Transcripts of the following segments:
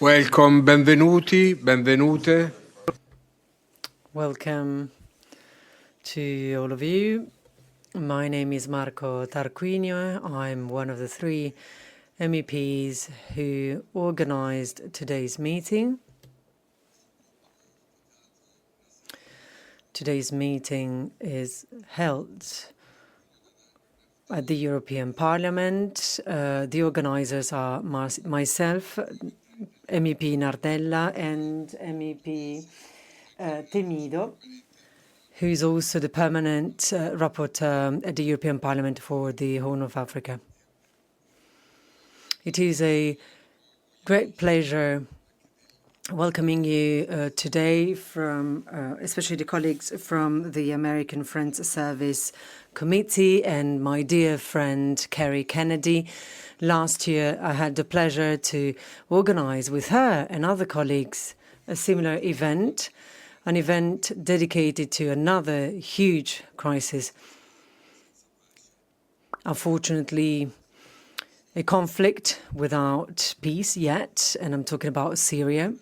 Welcome, benvenuti, benvenute. Welcome to all of you. My name is Marco Tarquinio. I'm one of the 3 MEPs who organized today's meeting. Today's meeting is held at the European Parliament. The organizers are myself, MEP Nardella, and MEP Temido, who is also the permanent rapporteur at the European Parliament for the Horn of Africa. It is a great pleasure welcoming you today from, especially the colleagues from the American Friends Service Committee and my dear friend Kerri Kennedy. Last year, I had the pleasure to organize with her and other colleagues a similar event, an event dedicated to another huge crisis. Unfortunately, a conflict without peace yet, and I'm talking about Syria.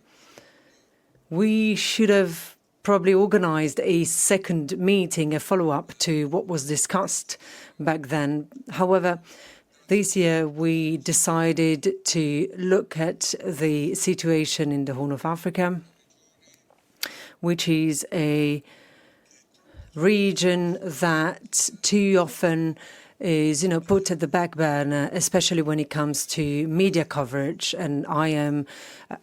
We should have probably organized a second meeting, a follow-up to what was discussed back then. However, this year we decided to look at the situation in the Horn of Africa, which is a region that too often is, put at the back burner, especially when it comes to media coverage. And I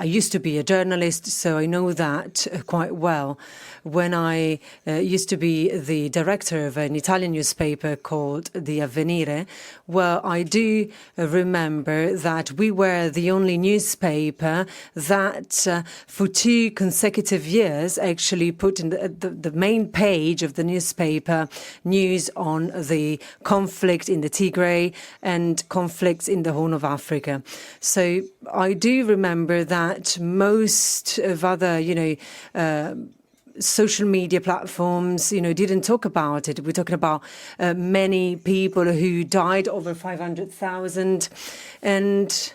used to be a journalist, so I know that quite well. When I used to be the director of an Italian newspaper called The Avvenire, well, I do remember that we were the only newspaper that for 2 consecutive years actually put in the main page of the newspaper news on the conflict in the Tigray and conflicts in the Horn of Africa. So I do remember that most of other, social media platforms, didn't talk about it. We're talking about many people who died, over 500,000, and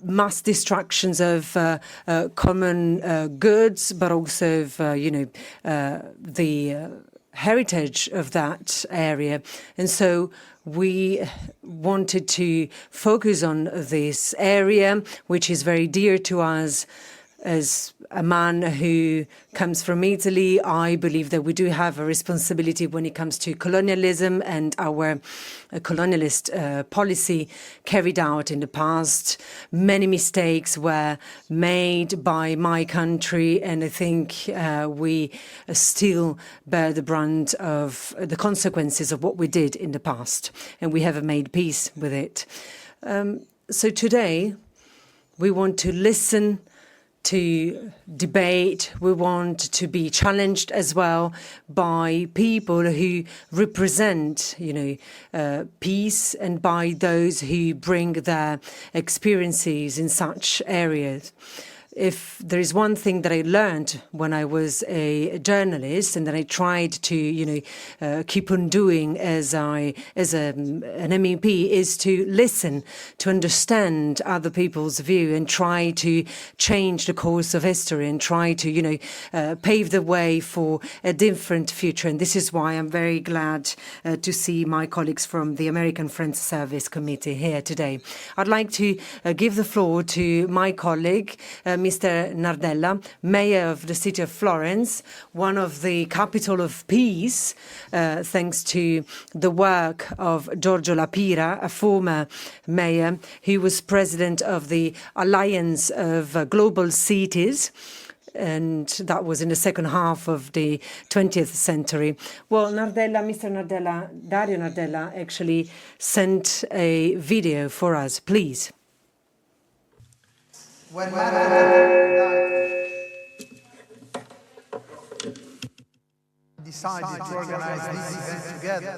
mass destructions of common goods, but also of, the heritage of that area. And so we wanted to focus on this area, which is very dear to us. As a man who comes from Italy, I believe that we do have a responsibility when it comes to colonialism and our colonialist policy carried out in the past. Many mistakes were made by my country, and I think we still bear the brunt of the consequences of what we did in the past, and we haven't made peace with it. So today, we want to listen, to debate. We want to be challenged as well by people who represent, peace, and by those who bring their experiences in such areas. If there is one thing that I learned when I was a journalist, and that I tried to, keep on doing as an MEP, is to listen, to understand other people's view, and try to change the course of history, and try to, pave the way for a different future. And this is why I'm very glad to see my colleagues from the American Friends Service Committee here today. I'd like to give the floor to my colleague, Mr. Nardella, Mayor of the city of Florence, one of the capital of peace, thanks to the work of Giorgio Lapira, a former mayor who was president of the Alliance of Global Cities, and that was in the second half of the 20th century. Well, Mr. Nardella, Dario Nardella actually sent a video for us. Please. When Marta decided to organize this event together,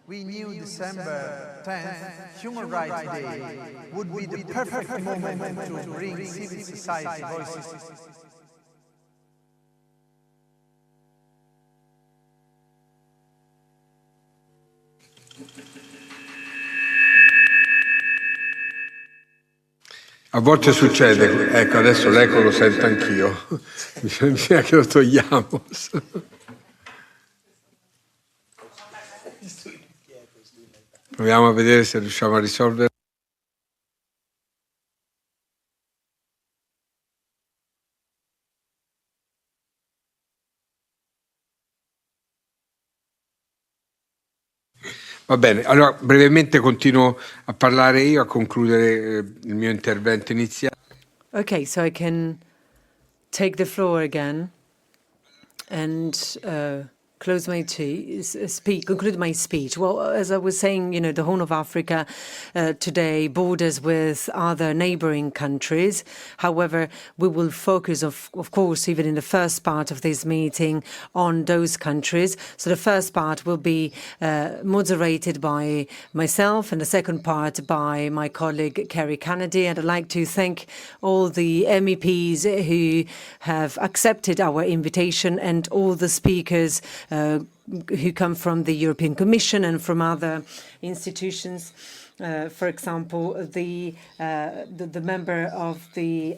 we knew December 10th, Human Rights Day, would be the perfect moment to bring civil society voices. A volte succede, ecco, adesso l'eco lo sento anch'io, bisogna che lo togliamo. Proviamo a vedere se riusciamo a risolvere. Va bene, allora brevemente continuo a parlare io, a concludere il mio intervento iniziale. Okay, so I can take the floor again and conclude my speech. Well, as I was saying, the Horn of Africa today borders with other neighboring countries. However, we will focus, of course, even in the first part of this meeting, on those countries. So the first part will be moderated by myself and the second part by my colleague Kerri. And I'd like to thank all the MEPs who have accepted our invitation and all the speakers who come from the European Commission and from other institutions. For example, the member of the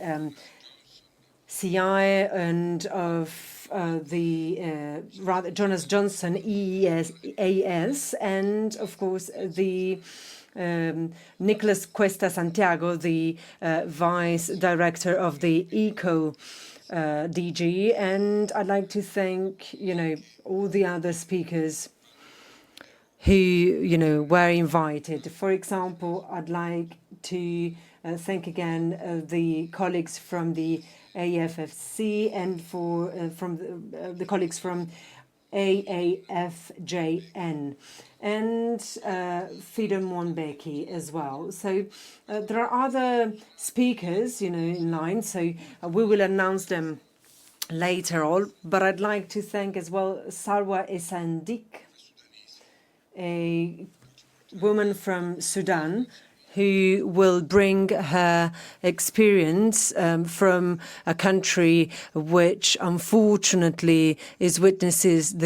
CI and of Jonas JONSSON, EEAS, and of course the Nicolas Cuesta Santiago, the Vice Director of the ECO DG, and I'd like to thank, all the other speakers who, were invited. For example, I'd like to thank again the colleagues from the AFSC and from the colleagues from AAFJN and Fidon Mwombeki as well. So there are other speakers, in line, so we will announce them later on. But I'd like to thank as well Salwa Esaldik, a woman from Sudan, who will bring her experience from a country which unfortunately is witnessing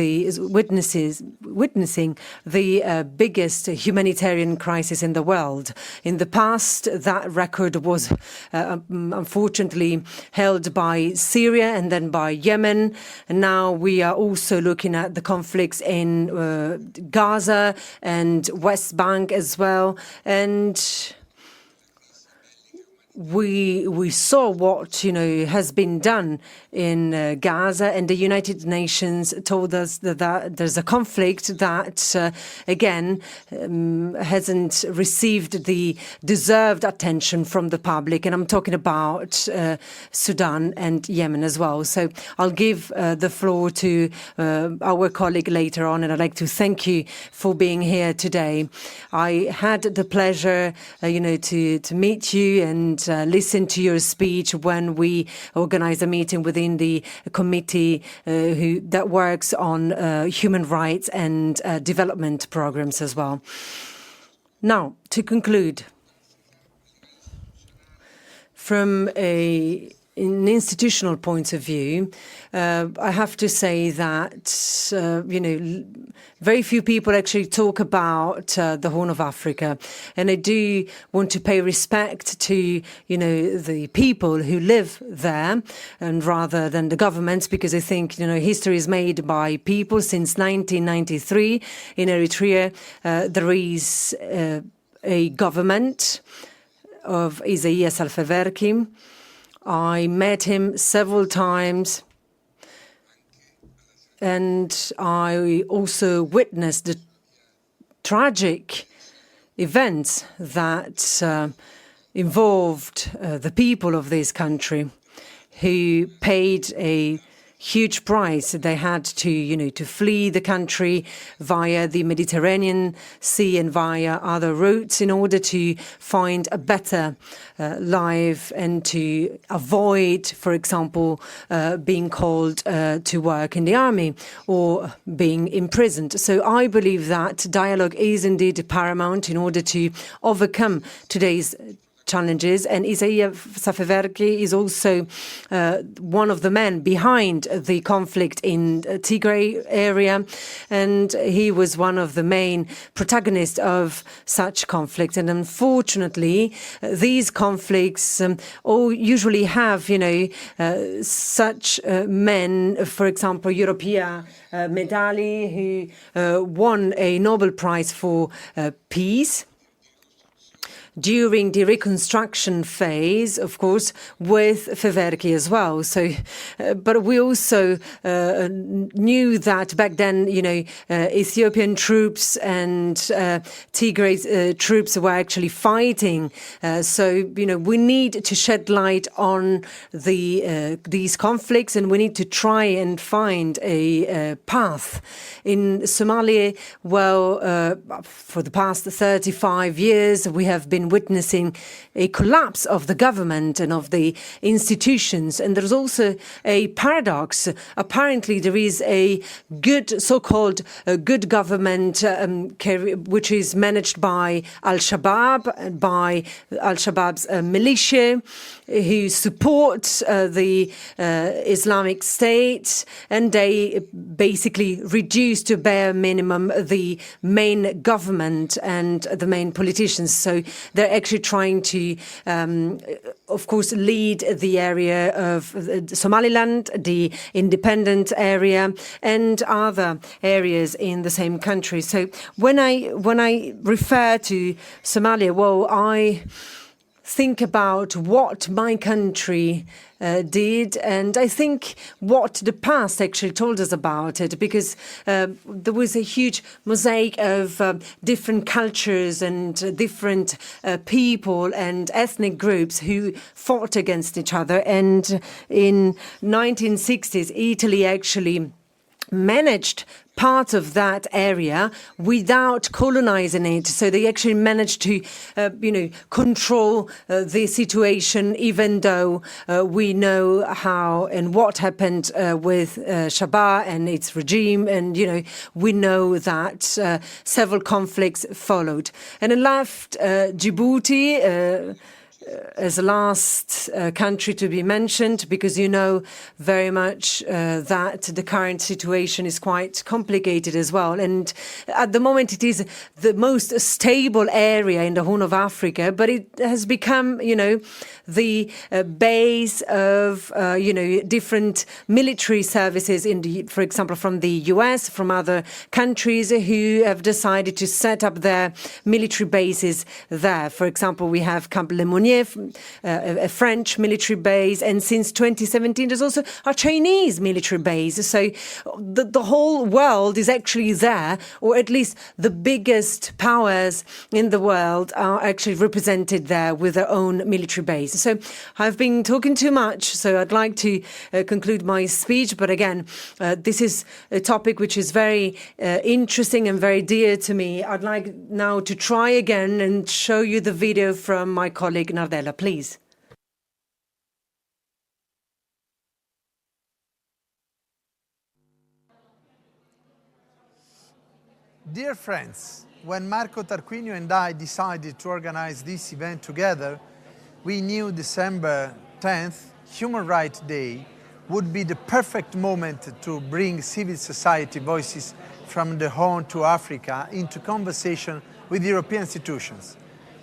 the biggest humanitarian crisis in the world. In the past, that record was unfortunately held by Syria and then by Yemen. And now we are also looking at the conflicts in Gaza and West Bank as well. And we saw what has been done in Gaza, and the United Nations told us that there's a conflict that again hasn't received the deserved attention from the public, and I'm talking about Sudan and Yemen as well. So I'll give the floor to our colleague later on, and I'd like to thank you for being here today. I had the pleasure to meet you and listen to your speech when we organized a meeting within the committee that works on human rights and development programs as well. Now, to conclude, from an institutional point of view, I have to say that, very few people actually talk about the Horn of Africa. And I do want to pay respect to, the people who live there, and rather than the governments, because I think, history is made by people. Since 1993 in Eritrea, there is a government of Isaias Afwerki. I met him several times, and I also witnessed the tragic events that involved the people of this country, who paid a huge price. They had to, to flee the country via the Mediterranean Sea and via other routes in order to find a better life and to avoid, for example, being called to work in the army or being imprisoned. So I believe that dialogue is indeed paramount in order to overcome today's challenges, and Isaia Safeverki is also one of the men behind the conflict in Tigray area, and he was one of the main protagonists of such conflict. And unfortunately, these conflicts all usually have, such men, for example, Europea Medali, who won a Nobel Prize for peace during the reconstruction phase, of course, with Feverki as well. So, but we also knew that back then, Ethiopian troops and Tigray's troops were actually fighting. So, we need to shed light on these conflicts, and we need to try and find a path. In Somalia, for the past 35 years, we have been witnessing a collapse of the government and of the institutions. And there's also a paradox. Apparently, there is a good, so-called good government, which is managed by Al-Shabaab, by Al-Shabaab's militia, who support the Islamic State, and they basically reduce to bare minimum the main government and the main politicians. So they're actually trying to, of course, lead the area of Somaliland, the independent area, and other areas in the same country. So when I refer to Somalia, I think about what my country did, and I think what the past actually told us about it, because there was a huge mosaic of different cultures and different people and ethnic groups who fought against each other. And in 1960s, Italy actually managed part of that area without colonizing it. So they actually managed to, control the situation, even though we know how and what happened with Shabaab and its regime. And, we know that several conflicts followed. And it left Djibouti as a last country to be mentioned, because very much that the current situation is quite complicated as well. And at the moment, it is the most stable area in the Horn of Africa, but it has become, the base of, different military services, for example, from the US, from other countries who have decided to set up their military bases there. For example, we have Camp Lemonnier, a French military base, and since 2017 there's also a Chinese military base. So the whole world is actually there, or at least the biggest powers in the world are actually represented there with their own military base. So I've been talking too much, so I'd like to conclude my speech. But again, this is a topic which is very interesting and very dear to me. I'd like now to try again and show you the video from my colleague Nardella, please. Dear friends, when Marco Tarquinio and I decided to organize this event together, we knew December 10th, Human Rights Day, would be the perfect moment to bring civil society voices from the Horn to Africa into conversation with European institutions.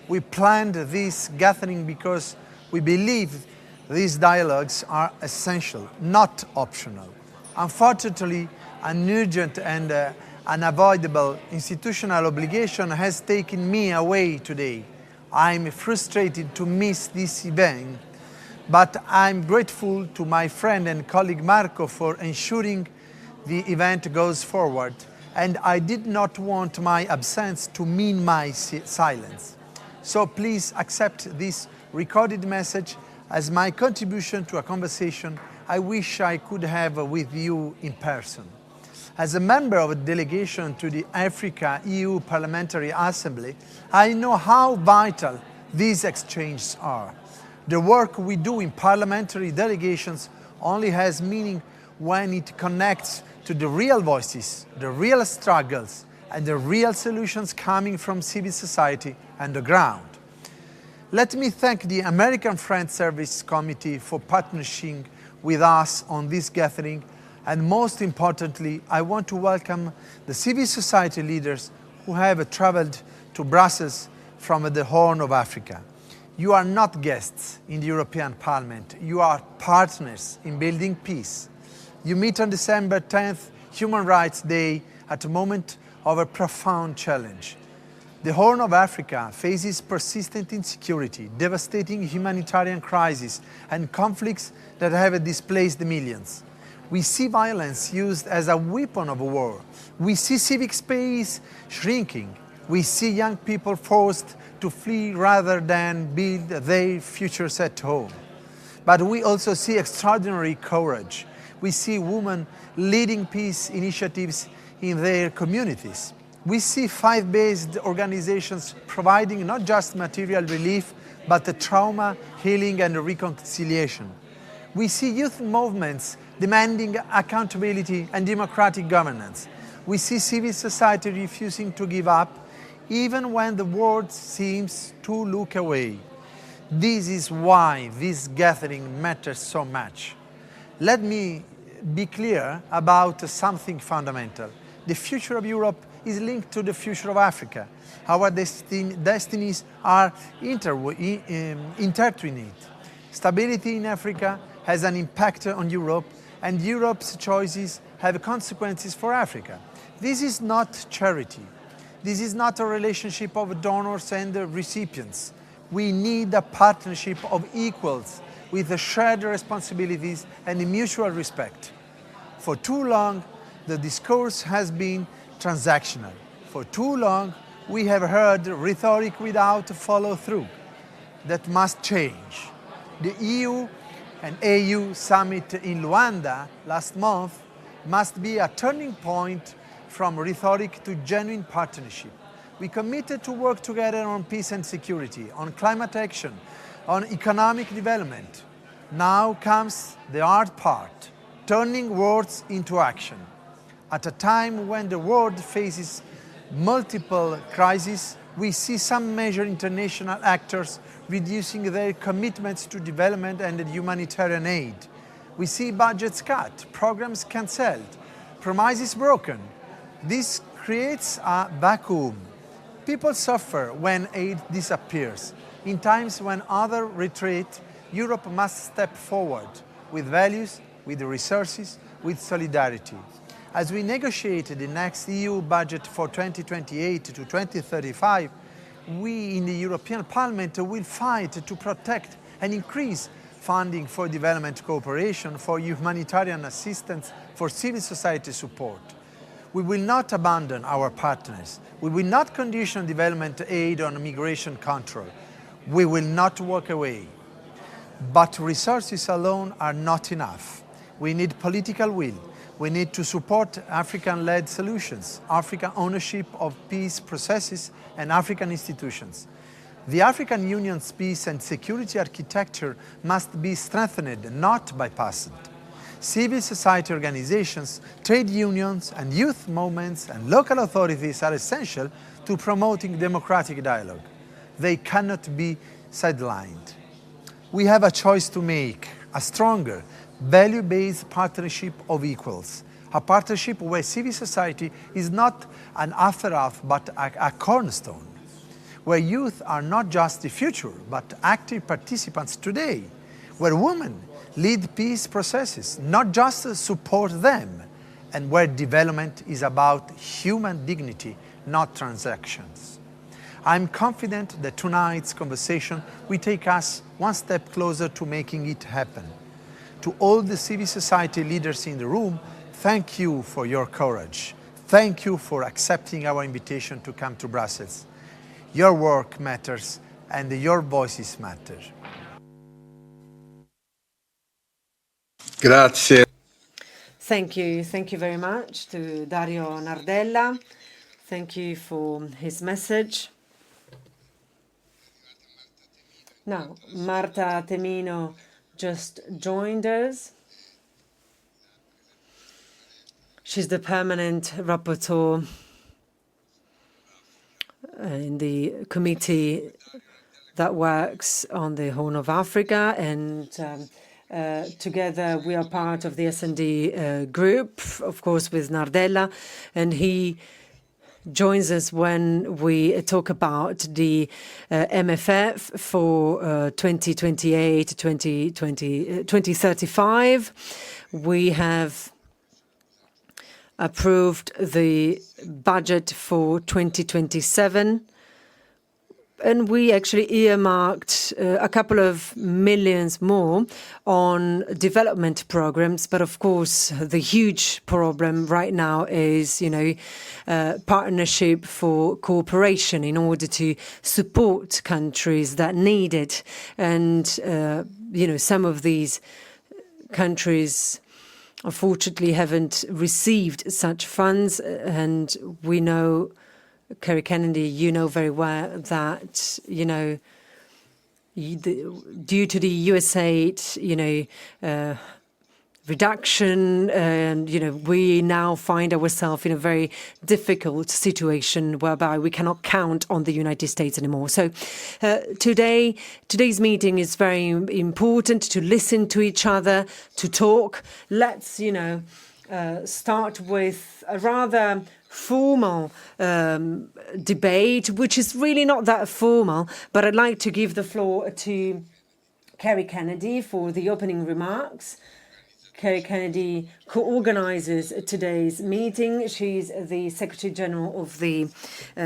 We planned this gathering because we believe these dialogues are essential, not optional. Unfortunately, an urgent and unavoidable institutional obligation has taken me away today. I'm frustrated to miss this event, but I'm grateful to my friend and colleague Marco for ensuring the event goes forward, and I did not want my absence to mean my silence. So please accept this recorded message as my contribution to a conversation I wish I could have with you in person. As a member of a delegation to the Africa-EU Parliamentary Assembly, I know how vital these exchanges are. The work we do in parliamentary delegations only has meaning when it connects to the real voices, the real struggles, and the real solutions coming from civil society and the ground. Let me thank the American Friends Service Committee for partnering with us on this gathering, and most importantly, I want to welcome the civil society leaders who have traveled to Brussels from the Horn of Africa. You are not guests in the European Parliament, you are partners in building peace. You meet on December 10th, Human Rights Day, at a moment of a profound challenge. The Horn of Africa faces persistent insecurity, devastating humanitarian crises, and conflicts that have displaced millions. We see violence used as a weapon of war. We see civic space shrinking. We see young people forced to flee rather than build their futures at home. But we also see extraordinary courage. We see women leading peace initiatives in their communities. We see faith-based organizations providing not just material relief, but the trauma, healing, and reconciliation. We see youth movements demanding accountability and democratic governance. We see civil society refusing to give up, even when the world seems to look away. This is why this gathering matters so much. Let me be clear about something fundamental. The future of Europe is linked to the future of Africa. Our destinies are intertwined. Stability in Africa has an impact on Europe, and Europe's choices have consequences for Africa. This is not charity. This is not a relationship of donors and recipients. We need a partnership of equals with shared responsibilities and mutual respect. For too long, the discourse has been transactional. For too long, we have heard rhetoric without follow-through. That must change. The EU and AU summit in Luanda last month must be a turning point from rhetoric to genuine partnership. We committed to work together on peace and security, on climate action, on economic development. Now comes the hard part, turning words into action. At a time when the world faces multiple crises, we see some major international actors reducing their commitments to development and humanitarian aid. We see budgets cut, programs cancelled, promises broken. This creates a vacuum. People suffer when aid disappears. In times when others retreat, Europe must step forward with values, with resources, with solidarity. As we negotiate the next EU budget for 2028 to 2035, we in the European Parliament will fight to protect and increase funding for development cooperation, for humanitarian assistance, for civil society support. We will not abandon our partners. We will not condition development aid on migration control. We will not walk away. But resources alone are not enough. We need political will. We need to support African-led solutions, African ownership of peace processes, and African institutions. The African Union's peace and security architecture must be strengthened, not bypassed. Civil society organizations, trade unions, and youth movements and local authorities are essential to promoting democratic dialogue. They cannot be sidelined. We have a choice to make, a stronger, value-based partnership of equals, a partnership where civil society is not an afterthought but a cornerstone, where youth are not just the future but active participants today, where women lead peace processes, not just support them, and where development is about human dignity, not transactions. I'm confident that tonight's conversation will take us one step closer to making it happen. To all the civil society leaders in the room, thank you for your courage. Thank you for accepting our invitation to come to Brussels. Your work matters and your voices matter. Grazie. Thank you. Thank you very much to Dario Nardella. Thank you for his message. Now, Marta Temido just joined us. She's the permanent rapporteur in the committee that works on the Horn of Africa, and together we are part of the S&D group, of course, with Nardella, and he joins us when we talk about the MFF for 2035. We have approved the budget for 2027, and we actually earmarked a couple of millions more on development programs. But of course, the huge problem right now is, partnership for cooperation in order to support countries that need it. And, some of these countries unfortunately haven't received such funds, and we know, Kerri Kennedy, you know very well that, due to the USAID, reduction, and, we now find ourselves in a very difficult situation whereby we cannot count on the United States anymore. So today's meeting is very important to listen to each other, to talk. Let's, start with a rather formal debate, which is really not that formal, but I'd like to give the floor to Kerri Kennedy for the opening remarks. Kerri Kennedy co-organizes today's meeting. She's the Secretary General of the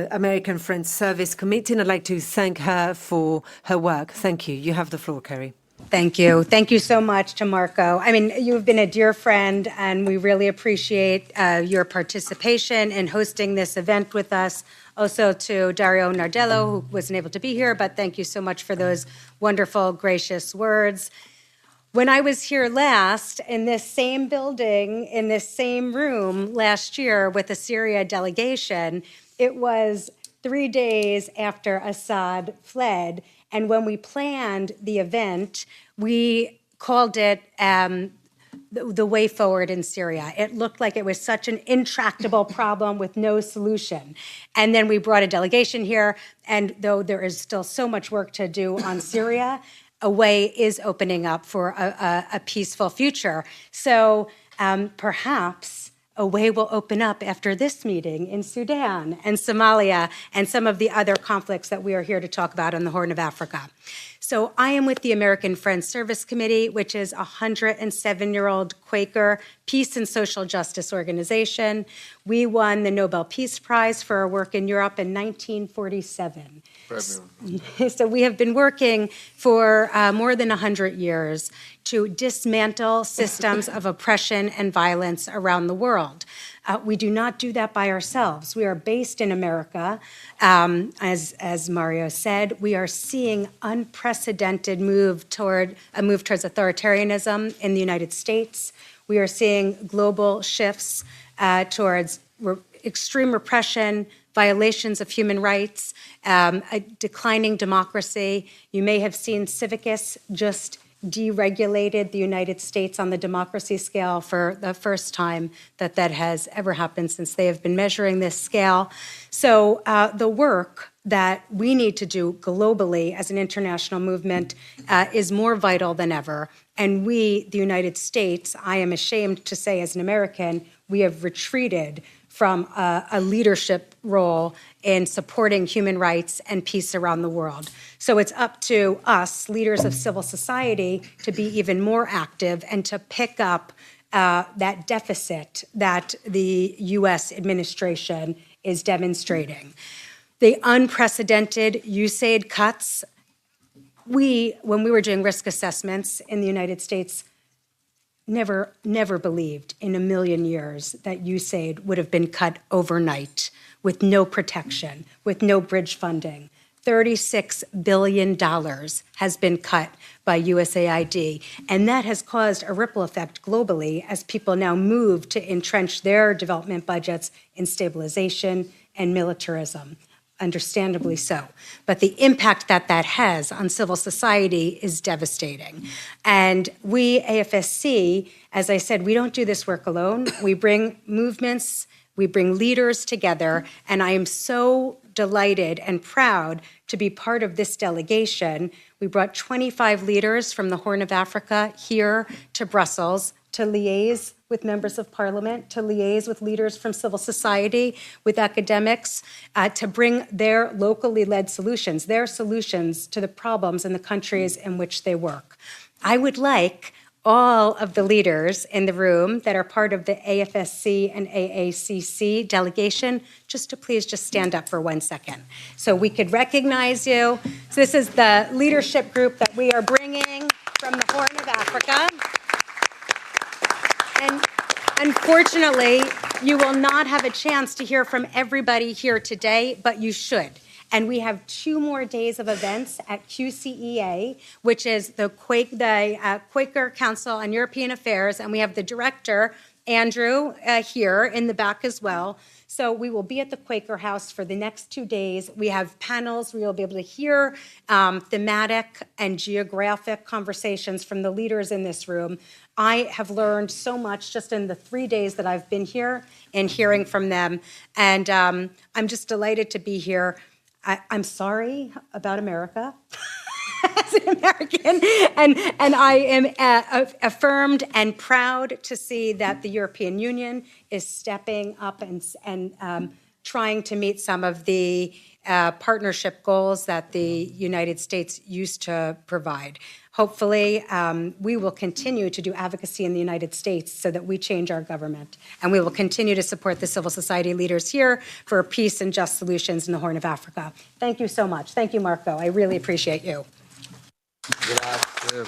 American Friends Service Committee, and I'd like to thank her for her work. Thank you. You have the floor, Kerri. Thank you. Thank you so much to Marco. I mean, you've been a dear friend, and we really appreciate your participation in hosting this event with us. Also to Dario Nardella, who wasn't able to be here, but thank you so much for those wonderful, gracious words. When I was here last, in this same building, in this same room last year with the Syria delegation, it was 3 days after Assad fled. And when we planned the event, we called it the way forward in Syria. It looked like it was such an intractable problem with no solution. And then we brought a delegation here, and though there is still so much work to do on Syria, a way is opening up for a peaceful future. So perhaps a way will open up after this meeting in Sudan and Somalia and some of the other conflicts that we are here to talk about on the Horn of Africa. So I am with the American Friends Service Committee, which is a 107-year-old Quaker peace and social justice organization. We won the Nobel Peace Prize for our work in Europe in 1947. So we have been working for more than 100 years to dismantle systems of oppression and violence around the world. We do not do that by ourselves. We are based in America. As Mario said, we are seeing unprecedented move towards authoritarianism in the United States. We are seeing global shifts towards extreme repression, violations of human rights, a declining democracy. You may have seen Civicus just deregulated the United States on the democracy scale for the first time that has ever happened since they have been measuring this scale. So the work that we need to do globally as an international movement is more vital than ever. And we, the United States, I am ashamed to say as an American, we have retreated from a leadership role in supporting human rights and peace around the world. So it's up to us, leaders of civil society, to be even more active and to pick up that deficit that the U.S. administration is demonstrating. The unprecedented USAID cuts, when we were doing risk assessments in the United States, never believed in a million years that USAID would have been cut overnight with no protection, with no bridge funding. $36 billion has been cut by USAID, and that has caused a ripple effect globally as people now move to entrench their development budgets in stabilization and militarism. Understandably so. But the impact that has on civil society is devastating. And we, AFSC, as I said, we don't do this work alone. We bring movements, we bring leaders together, and I am so delighted and proud to be part of this delegation. We brought 25 leaders from the Horn of Africa here to Brussels to liaise with members of parliament, to liaise with leaders from civil society, with academics, to bring their locally led solutions, their solutions to the problems in the countries in which they work. I would like all of the leaders in the room that are part of the AFSC and AACC delegation just to please just stand up for 1 second so we could recognize you. So this is the leadership group that we are bringing from the Horn of Africa. And unfortunately, you will not have a chance to hear from everybody here today, but you should. And we have 2 more days of events at QCEA, which is the Quaker Council on European Affairs, and we have the director, Andrew, here in the back as well. So we will be at the Quaker House for the next 2 days. We have panels where you'll be able to hear thematic and geographic conversations from the leaders in this room. I have learned so much just in the 3 days that I've been here and hearing from them. And I'm just delighted to be here. I'm sorry about America as an American, and I am affirmed and proud to see that the European Union is stepping up and trying to meet some of the partnership goals that the United States used to provide. Hopefully, we will continue to do advocacy in the United States so that we change our government. And we will continue to support the civil society leaders here for peace and just solutions in the Horn of Africa. Thank you so much. Thank you, Marco. I really appreciate you. Grazie.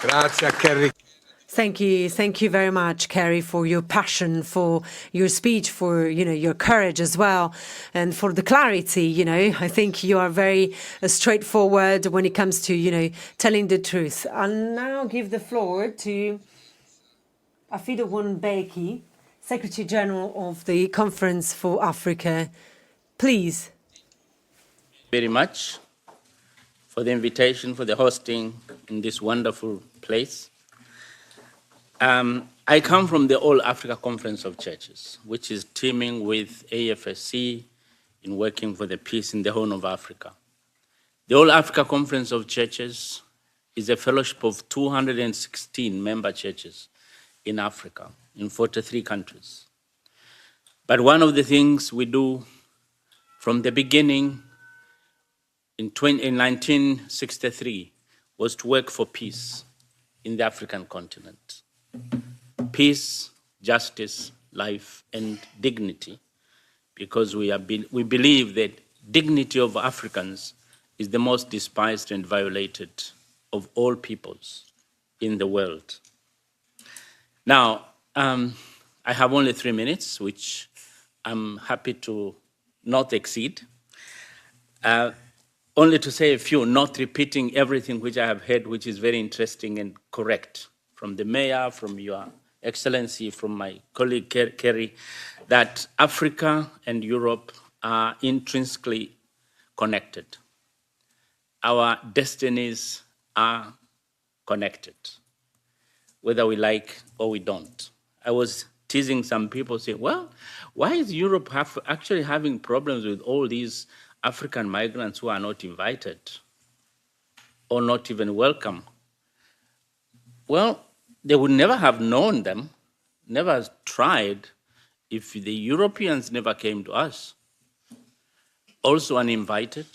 Grazie a Kerri. Thank you very much, Kerri, for your passion, for your speech, for your courage as well, and for the clarity. I think you are very straightforward when it comes to telling the truth. I'll now give the floor to Fidon Mwombeki, Secretary General of the Conference for Africa. Please. Very much for the invitation, for the hosting in this wonderful place. I come from the All Africa Conference of Churches, which is teaming with AFSC in working for the peace in the Horn of Africa. The All Africa Conference of Churches is a fellowship of 216 member churches in Africa, in 43 countries. But one of the things we do from the beginning in 1963 was to work for peace in the African continent. Peace, justice, life, and dignity, because we believe that dignity of Africans is the most despised and violated of all peoples in the world. Now, I have only 3 minutes, which I'm happy to not exceed. Only to say a few, not repeating everything which I have heard, which is very interesting and correct, from the mayor, from your excellency, from my colleague Kerri, that Africa and Europe are intrinsically connected. Our destinies are connected, whether we like or we don't. I was teasing some people saying, well, why is Europe actually having problems with all these African migrants who are not invited or not even welcome? Well, they would never have known them, never tried, if the Europeans never came to us. Also uninvited,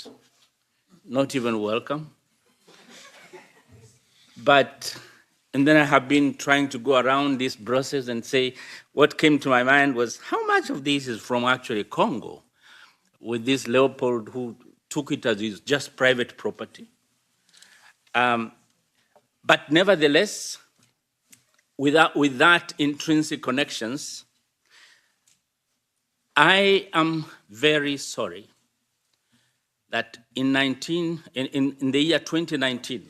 not even welcome. And then I have been trying to go around this process and say, what came to my mind was, how much of this is from actually Congo, with this Leopold who took it as his just private property? But nevertheless, with that intrinsic connections, I am very sorry that in the year 2019,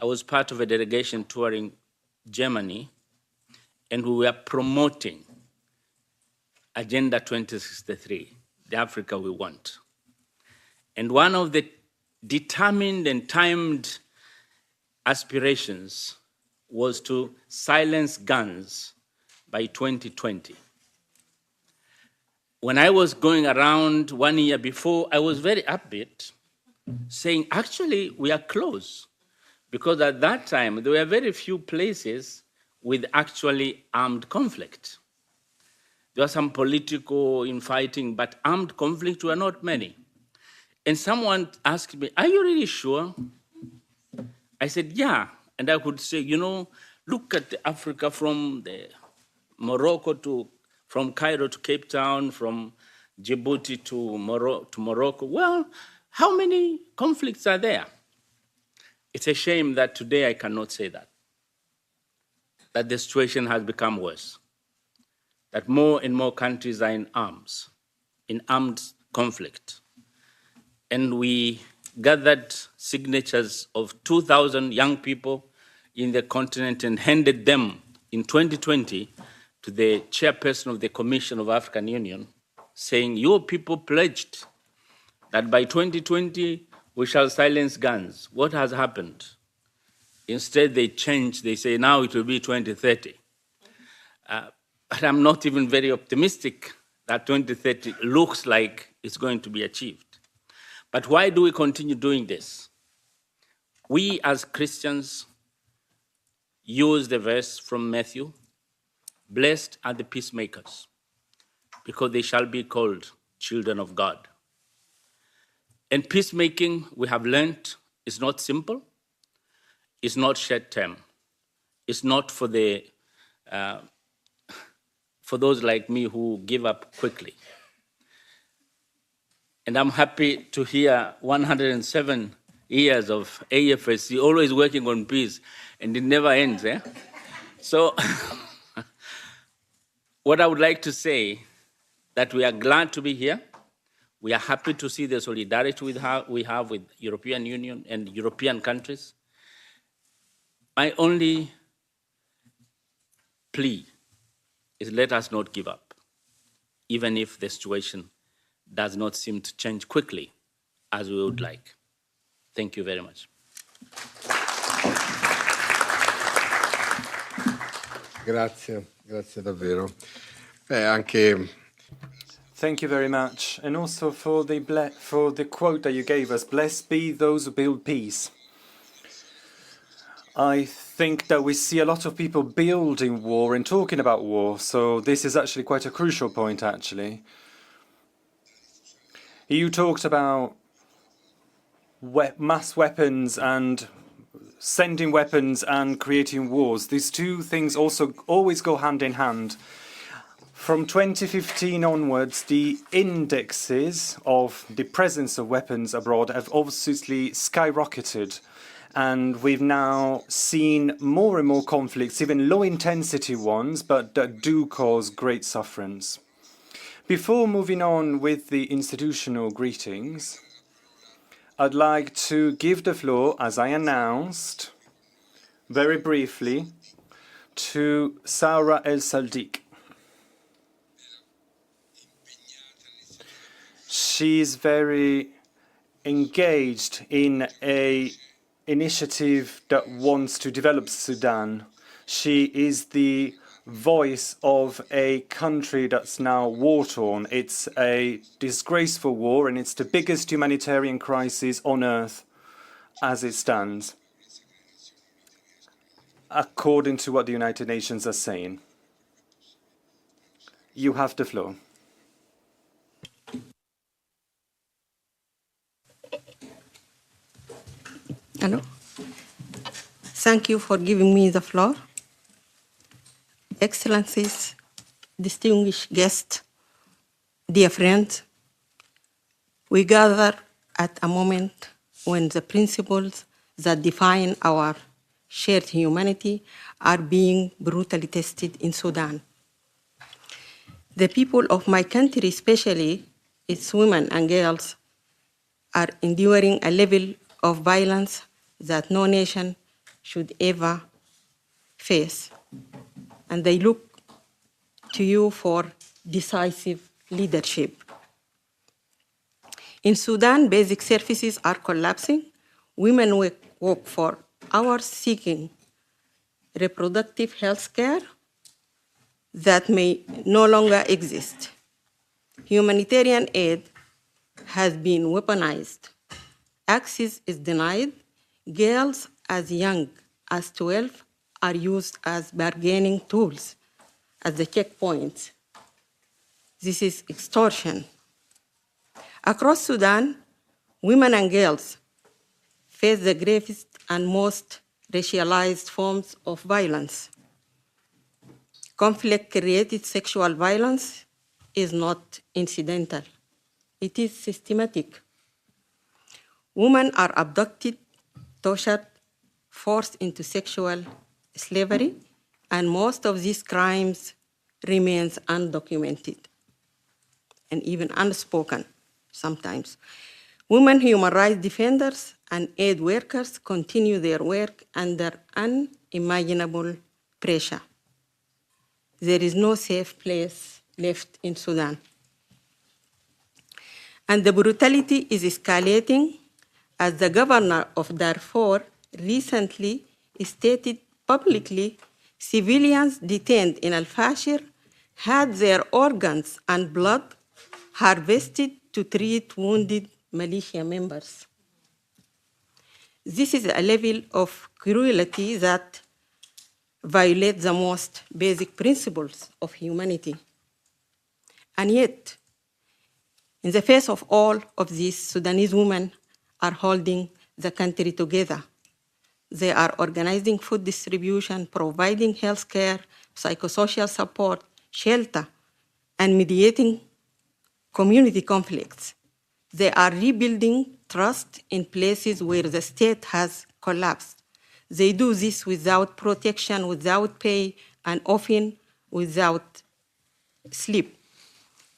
I was part of a delegation touring Germany, and we were promoting Agenda 2063, the Africa we want. And one of the determined and timed aspirations was to silence guns by 2020. when I was going around 1 year before, I was very upbeat, saying, actually, we are close. Because at that time, there were very few places with actually armed conflict. There was some political infighting, but armed conflict were not many. And someone asked me, are you really sure? I said, yeah. And I could say, you know, look at Africa from from Cairo to Cape Town, from Djibouti to Morocco. Well, how many conflicts are there? It's a shame that today I cannot say that the situation has become worse, that more and more countries are in armed conflict. And we gathered signatures of 2,000 young people in the continent and handed them in 2020 to the chairperson of the Commission of African Union, saying, your people pledged that by 2020, we shall silence guns. What has happened? Instead, they changed. They say now it will be 2030. But I'm not even very optimistic that 2030 looks like it's going to be achieved. But why do we continue doing this? We as Christians use the verse from Matthew, blessed are the peacemakers, because they shall be called children of God. And peacemaking, we have learned, is not simple. It's not short term. It's not for those like me who give up quickly. And I'm happy to hear 107 years of AFSC, always working on peace, and it never ends. So what I would like to say, that we are glad to be here. We are happy to see the solidarity we have with European Union and European countries. My only plea is let us not give up, even if the situation does not seem to change quickly as we would like. Thank you very much. Grazie, grazie davvero. Anche Thank you very much. And also for the quote that you gave us, blessed be those who build peace. I think that we see a lot of people building war and talking about war, so this is actually quite a crucial point, actually. You talked about mass weapons and sending weapons and creating wars. These two things also always go hand in hand. From 2015 onwards, the indexes of the presence of weapons abroad have obviously skyrocketed. And we've now seen more and more conflicts, even low-intensity ones, but that do cause great sufferance. Before moving on with the institutional greetings, I'd like to give the floor, as I announced, very briefly, to Sarah Esaldik. She's very engaged in an initiative that wants to develop Sudan. She is the voice of a country that's now war-torn. It's a disgraceful war, and it's the biggest humanitarian crisis on earth as it stands, according to what the United Nations are saying. You have the floor. Hello. Thank you for giving me the floor. Excellencies, distinguished guests, dear friends, we gather at a moment when the principles that define our shared humanity are being brutally tested in Sudan. The people of my country, especially its women and girls, are enduring a level of violence that no nation should ever face. And they look to you for decisive leadership. In Sudan, basic services are collapsing. Women work for hours seeking reproductive health care that may no longer exist. humanitarian aid has been weaponized. Access is denied. Girls as young as 12 are used as bargaining tools at the checkpoints. This is extortion. Across Sudan, women and girls face the gravest and most racialized forms of violence. Conflict-created sexual violence is not incidental. It is systematic. Women are abducted, tortured, forced into sexual slavery, and most of these crimes remains undocumented and even unspoken sometimes. Women human rights defenders and aid workers continue their work under unimaginable pressure. There is no safe place left in Sudan. And the brutality is escalating as the governor of Darfur recently stated publicly civilians detained in Al-Fashir had their organs and blood harvested to treat wounded militia members. This is a level of cruelty that violates the most basic principles of humanity. And yet, in the face of all of this, Sudanese women are holding the country together. They are organizing food distribution, providing health care, psychosocial support, shelter, and mediating community conflicts. They are rebuilding trust in places where the state has collapsed. They do this without protection, without pay, and often without sleep.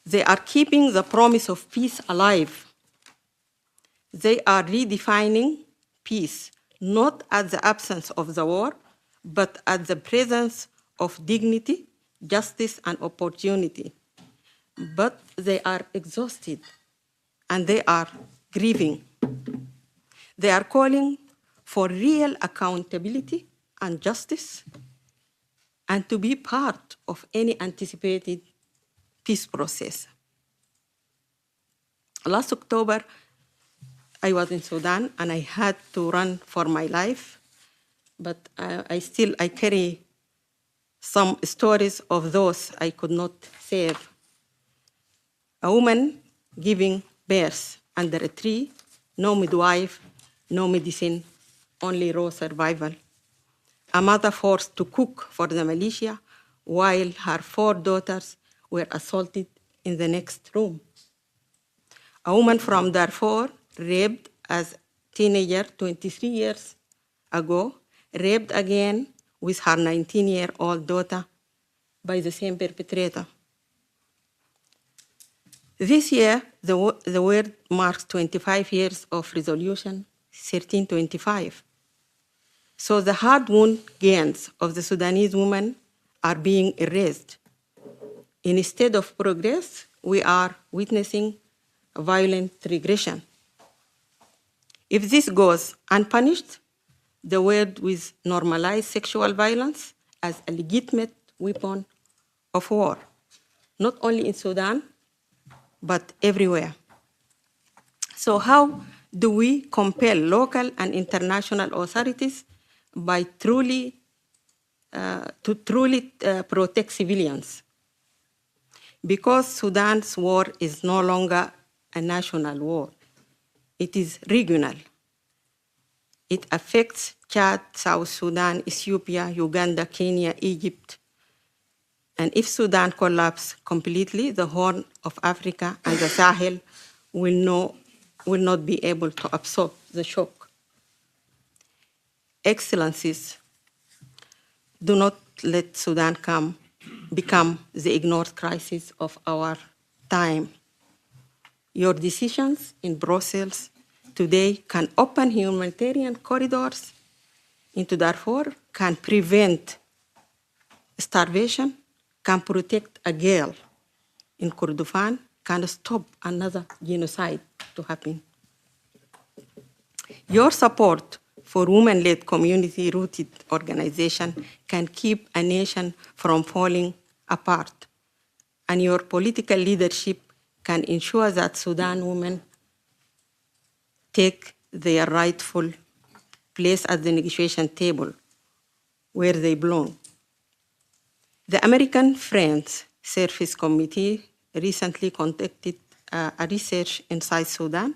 They are keeping the promise of peace alive. They are redefining peace, not as the absence of the war, but as the presence of dignity, justice, and opportunity. But they are exhausted, and they are grieving. They are calling for real accountability and justice, and to be part of any anticipated peace process. Last October, I was in Sudan and I had to run for my life, but I carry some stories of those I could not save. A woman giving birth under a tree, no midwife, no medicine, only raw survival. A mother forced to cook for the militia while her 4 daughters were assaulted in the next room. A woman from Darfur, raped as a teenager 23 years ago, raped again with her 19-year-old daughter by the same perpetrator. This year, the world marks 25 years of Resolution 1325. So the hard-won gains of the Sudanese women are being erased. Instead of progress, we are witnessing a violent regression. If this goes unpunished, the world will normalize sexual violence as a legitimate weapon of war, not only in Sudan, but everywhere. So how do we compel local and international authorities to truly protect civilians? Because Sudan's war is no longer a national war. It is regional. It affects Chad, South Sudan, Ethiopia, Uganda, Kenya, Egypt. And if Sudan collapses completely, the Horn of Africa and the Sahel will not be able to absorb the shock. Excellencies, do not let Sudan become the ignored crisis of our time. Your decisions in Brussels today can open humanitarian corridors into Darfur, can prevent starvation, can protect a girl in Kordofan, can stop another genocide to happen. Your support for women-led community-rooted organization can keep a nation from falling apart. And your political leadership can ensure that Sudan women take their rightful place at the negotiation table where they belong. The American Friends Service Committee recently conducted a research inside Sudan.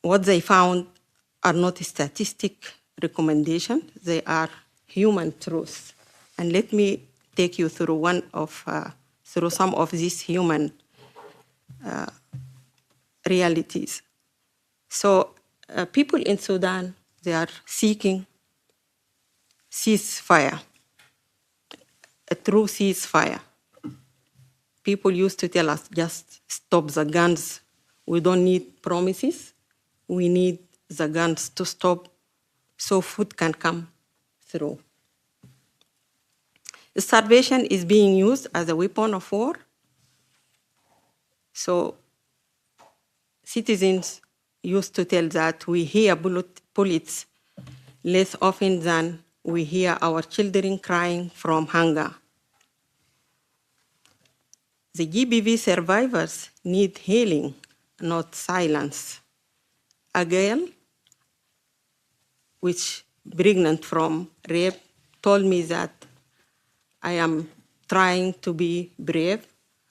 What they found are not statistic recommendations, they are human truths. And let me take you through through some of these human realities. So people in Sudan, they are seeking ceasefire, a true ceasefire. People used to tell us, just stop the guns. We don't need promises. We need the guns to stop so food can come through. Starvation is being used as a weapon of war. So citizens used to tell that we hear bullets less often than we hear our children crying from hunger. The GBV survivors need healing, not silence. A girl, which pregnant from rape, told me that I am trying to be brave,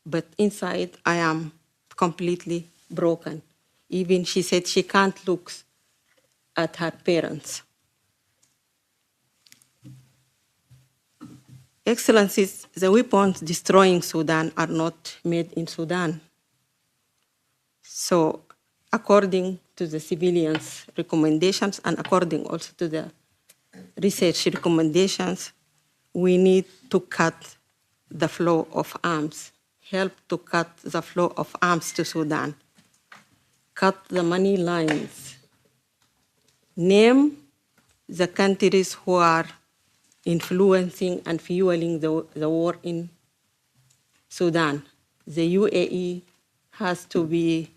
but inside I am completely broken. Even she said she can't look at her parents. Excellencies, the weapons destroying Sudan are not made in Sudan. So according to the civilians' recommendations and according also to the research recommendations, we need to cut the flow of arms, help to cut the flow of arms to Sudan, cut the money lines, name the countries who are influencing and fueling the war in Sudan. The UAE has to be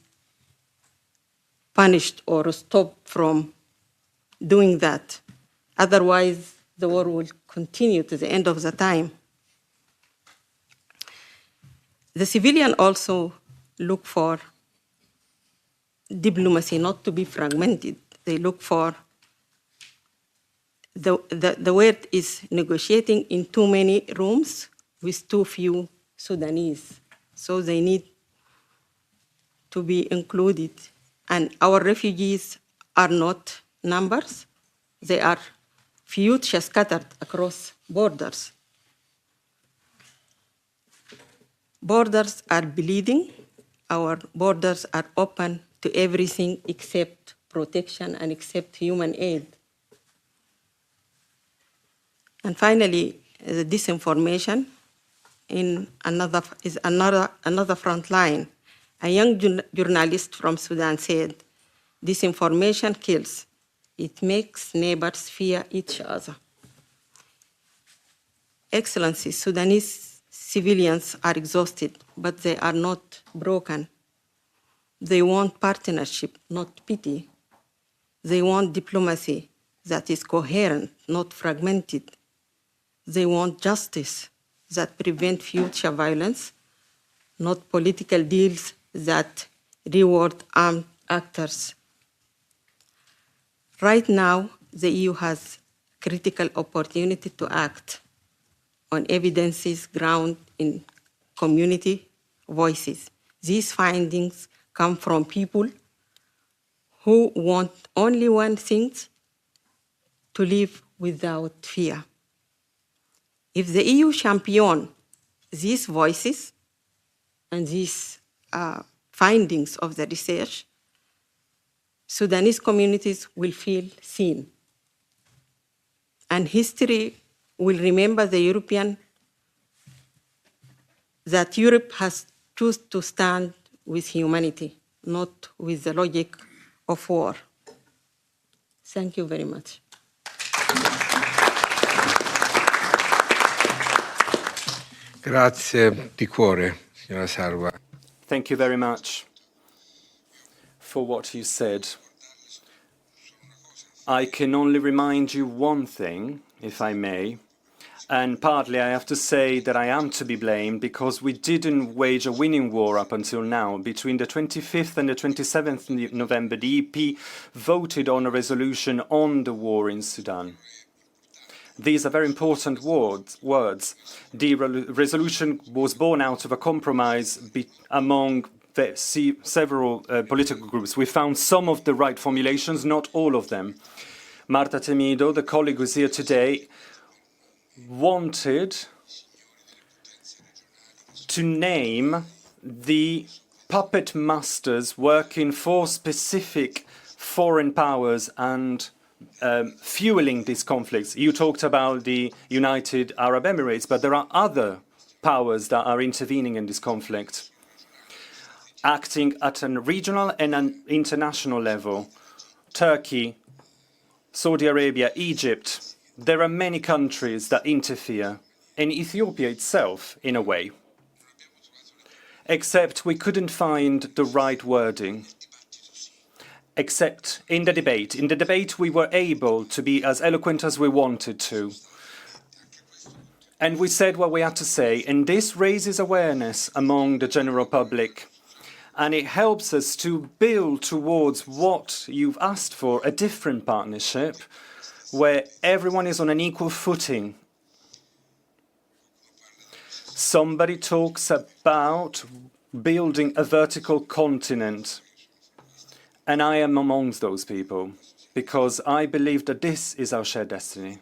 punished or stopped from doing that. Otherwise, the war will continue to the end of the time. The civilian also look for diplomacy not to be fragmented. They look for the word is negotiating in too many rooms with too few Sudanese. So they need to be included. And our refugees are not numbers. They are few scattered across borders. Borders are bleeding. Our borders are open to everything except protection and except human aid. And finally, the disinformation is another front line. A young journalist from Sudan said, "Disinformation kills. It makes neighbors fear each other." Excellency, Sudanese civilians are exhausted, but they are not broken. They want partnership, not pity. They want diplomacy that is coherent, not fragmented. They want justice that prevent future violence, not political deals that reward armed actors. Right now, the EU has critical opportunity to act on evidences grounded in community voices. These findings come from people who want only one thing: to live without fear. If the EU champions these voices and these findings of the research, Sudanese communities will feel seen. And history will remember that Europe has chosen to stand with humanity, not with the logic of war. Thank you very much. Grazie di cuore, signora Salwa. Thank you very much for what you said. I can only remind you one thing, if I may. And partly I have to say that I am to be blamed because we didn't wage a winning war up until now. Between the 25th and the 27th November, the EP voted on a resolution on the war in Sudan. These are very important words. The resolution was born out of a compromise among several political groups. We found some of the right formulations, not all of them. Marta Temido, the colleague who's here today, wanted to name the puppet masters working for specific foreign powers and fueling these conflicts. You talked about the United Arab Emirates, but there are other powers that are intervening in this conflict, acting at a regional and an international level. Turkey, Saudi Arabia, Egypt. There are many countries that interfere, and Ethiopia itself, in a way. Except we couldn't find the right wording. Except in the debate. In the debate, we were able to be as eloquent as we wanted to. And we said what we had to say, and this raises awareness among the general public. And it helps us to build towards what you've asked for, a different partnership, where everyone is on an equal footing. Somebody talks about building a vertical continent, and I am amongst those people, because I believe that this is our shared destiny.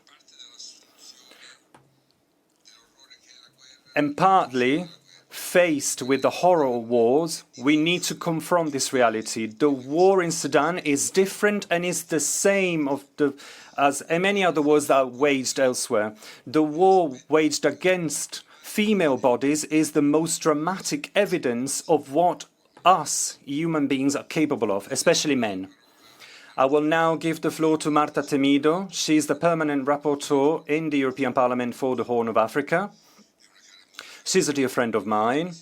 And partly, faced with the horror of wars, we need to confront this reality. The war in Sudan is different and is the same as many other wars that are waged elsewhere. The war waged against female bodies is the most dramatic evidence of what us human beings are capable of, especially men. I will now give the floor to Marta Temido. She's the permanent rapporteur in the European Parliament for the Horn of Africa. She's a dear friend of mine.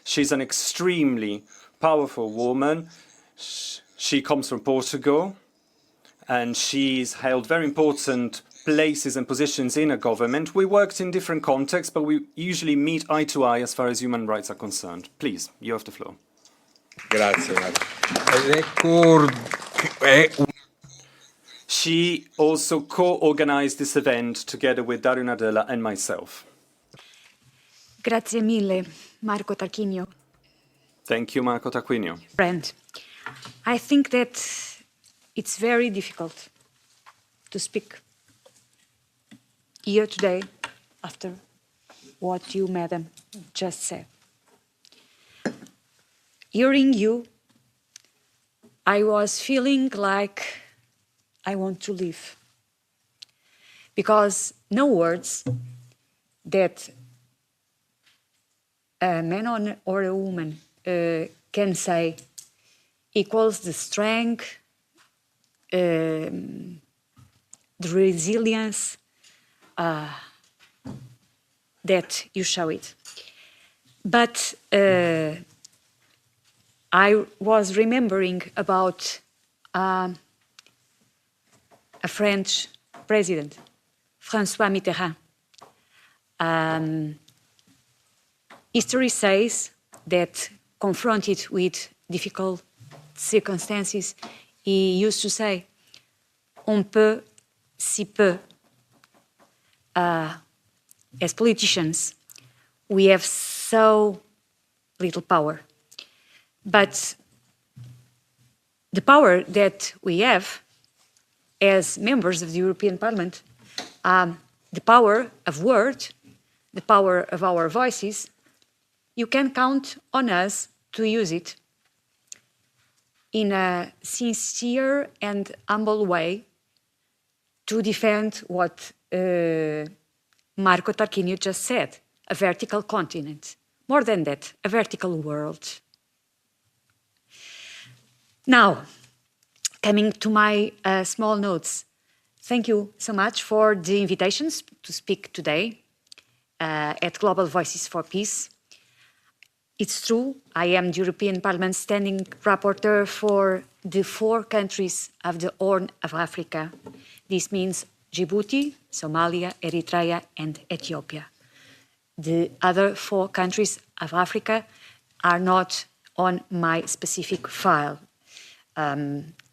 She's an extremely powerful woman. She comes from Portugal, and she's held very important places and positions in a government. We worked in different contexts, but we usually meet eye to eye as far as human rights are concerned. Please, you have the floor. Grazie, Marta. She also co-organized this event together with Dario Nardella and myself. Grazie mille, Marco Tarquinio. Thank you, Marco Tarquinio. Friend, I think that it's very difficult to speak here today after what you, madam, just said. Hearing you, I was feeling like I want to leave. Because no words that a man or a woman can say equals the strength, the resilience that you show it. But I was remembering about a French president, François Mitterrand. History says that confronted with difficult circumstances, he used to say, on peut si peu. As politicians, we have so little power. But the power that we have as members of the European Parliament, the power of word, the power of our voices, you can count on us to use it in a sincere and humble way to defend what Marco Tarquinio just said, a vertical continent. More than that, a vertical world. Now, coming to my small notes, thank you so much for the invitations to speak today at Global Voices for Peace. It's true, I am the European Parliament Standing Rapporteur for the 4 countries of the Horn of Africa. This means Djibouti, Somalia, Eritrea, and Ethiopia. The other 4 countries of Africa are not on my specific file.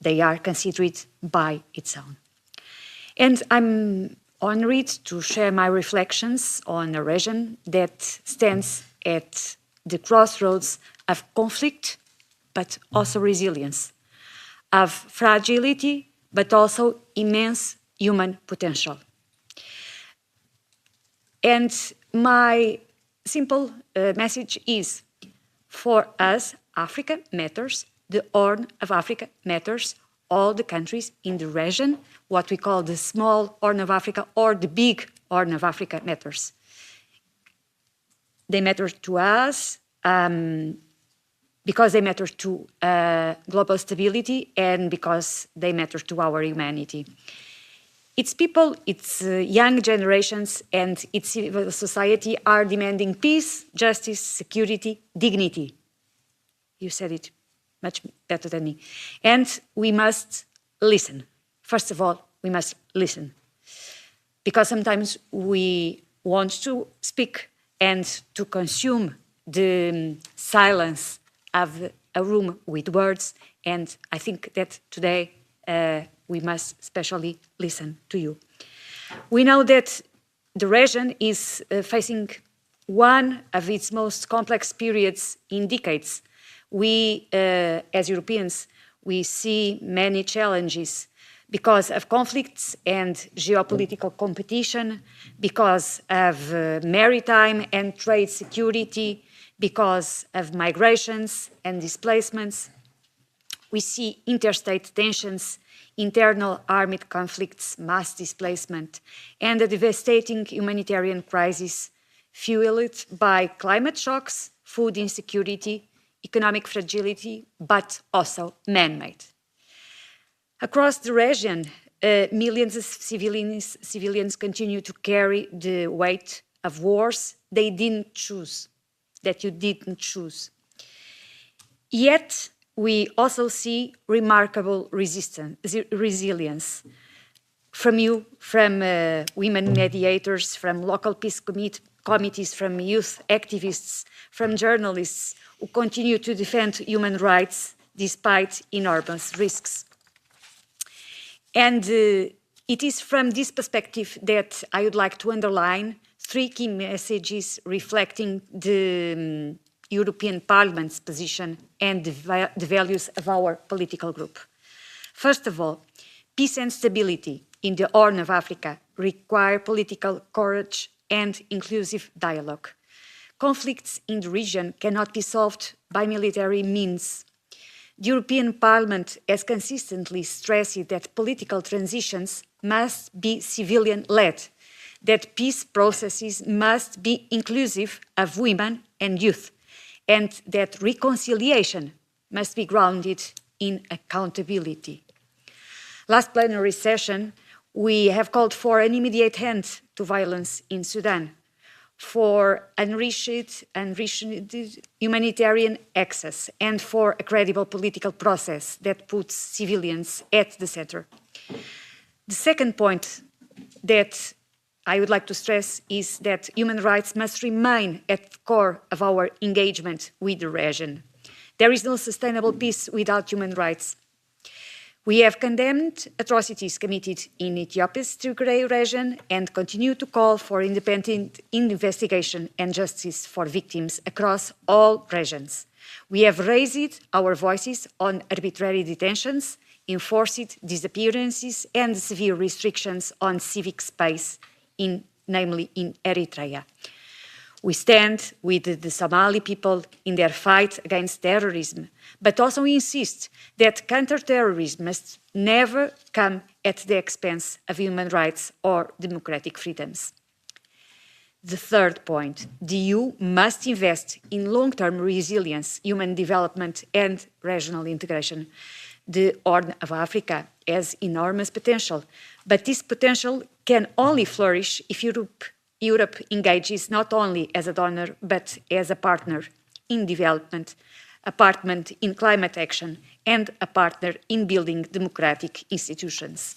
They are considered by its own. And I'm honored to share my reflections on a region that stands at the crossroads of conflict, but also resilience, of fragility, but also immense human potential. And my simple message is, for us, Africa matters, the Horn of Africa matters, all the countries in the region, what we call the small Horn of Africa or the big Horn of Africa matters. They matter to us because they matter to global stability and because they matter to our humanity. Its people, its young generations and its civil society are demanding peace, justice, security, dignity. You said it much better than me. And we must listen. First of all, we must listen. Because sometimes we want to speak and to consume the silence of a room with words. And I think that today we must especially listen to you. We know that the region is facing one of its most complex periods in decades. We, as Europeans, we see many challenges because of conflicts and geopolitical competition, because of maritime and trade security, because of migrations and displacements. We see interstate tensions, internal armed conflicts, mass displacement, and a devastating humanitarian crisis fueled by climate shocks, food insecurity, economic fragility, but also man-made. Across the region, millions of civilians continue to carry the weight of wars they didn't choose, that you didn't choose. Yet, we also see remarkable resilience from you, from women mediators, from local peace committees, from youth activists, from journalists who continue to defend human rights despite enormous risks. And it is from this perspective that I would like to underline 3 key messages reflecting the European Parliament's position and the values of our political group. First of all, peace and stability in the Horn of Africa require political courage and inclusive dialogue. Conflicts in the region cannot be solved by military means. The European Parliament has consistently stressed that political transitions must be civilian-led, that peace processes must be inclusive of women and youth, and that reconciliation must be grounded in accountability. Last plenary session, we have called for an immediate end to violence in Sudan, for enriched humanitarian access, and for a credible political process that puts civilians at the center. The second point that I would like to stress is that human rights must remain at the core of our engagement with the region. There is no sustainable peace without human rights. We have condemned atrocities committed in Ethiopia's Tigray region and continue to call for independent investigation and justice for victims across all regions. We have raised our voices on arbitrary detentions, enforced disappearances, and severe restrictions on civic space, namely in Eritrea. We stand with the Somali people in their fight against terrorism, but also insist that counterterrorism must never come at the expense of human rights or democratic freedoms. The third point, the EU must invest in long-term resilience, human development, and regional integration. The Horn of Africa has enormous potential, but this potential can only flourish if Europe engages not only as a donor, but as a partner in development, a partner in climate action, and a partner in building democratic institutions.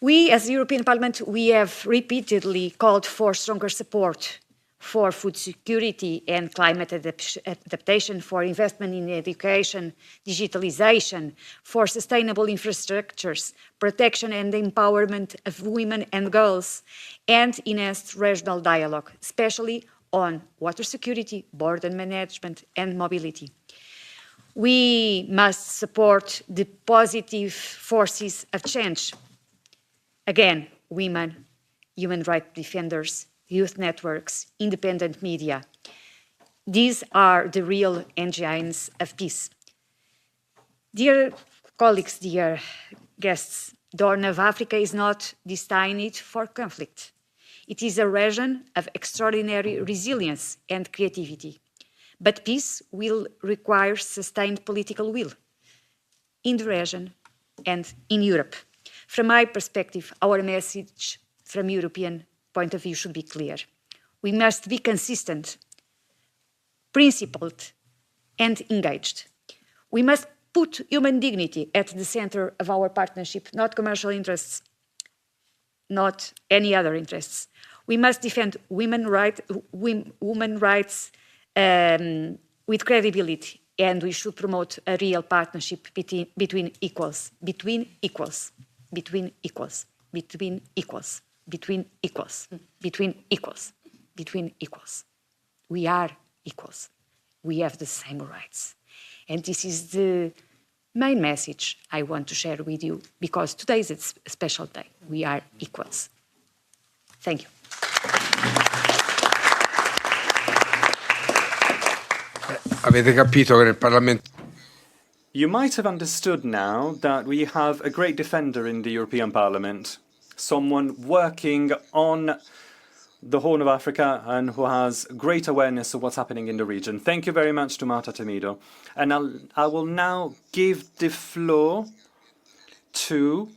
We, as the European Parliament, we have repeatedly called for stronger support for food security and climate adaptation, for investment in education, digitalization, for sustainable infrastructures, protection and empowerment of women and girls, and enhanced regional dialogue, especially on water security, border management, and mobility. We must support the positive forces of change. Again, women, human rights defenders, youth networks, independent media. These are the real engines of peace. Dear colleagues, dear guests, the Horn of Africa is not destined for conflict. It is a region of extraordinary resilience and creativity. But peace will require sustained political will in the region and in Europe. From my perspective, our message from European point of view should be clear. We must be consistent, principled, and engaged. We must put human dignity at the center of our partnership, not commercial interests, not any other interests. We must defend women's rights with credibility, and we should promote a real partnership between equals, between equals, between equals, between equals, between equals, between equals, between equals. We are equals. We have the same rights. And this is the main message I want to share with you, because today is a special day. We are equals. Thank you. Avete capito che nel Parlamento... You might have understood now that we have a great defender in the European Parliament, someone working on the Horn of Africa and who has great awareness of what's happening in the region. Thank you very much to Marta Temido. And I will now give the floor to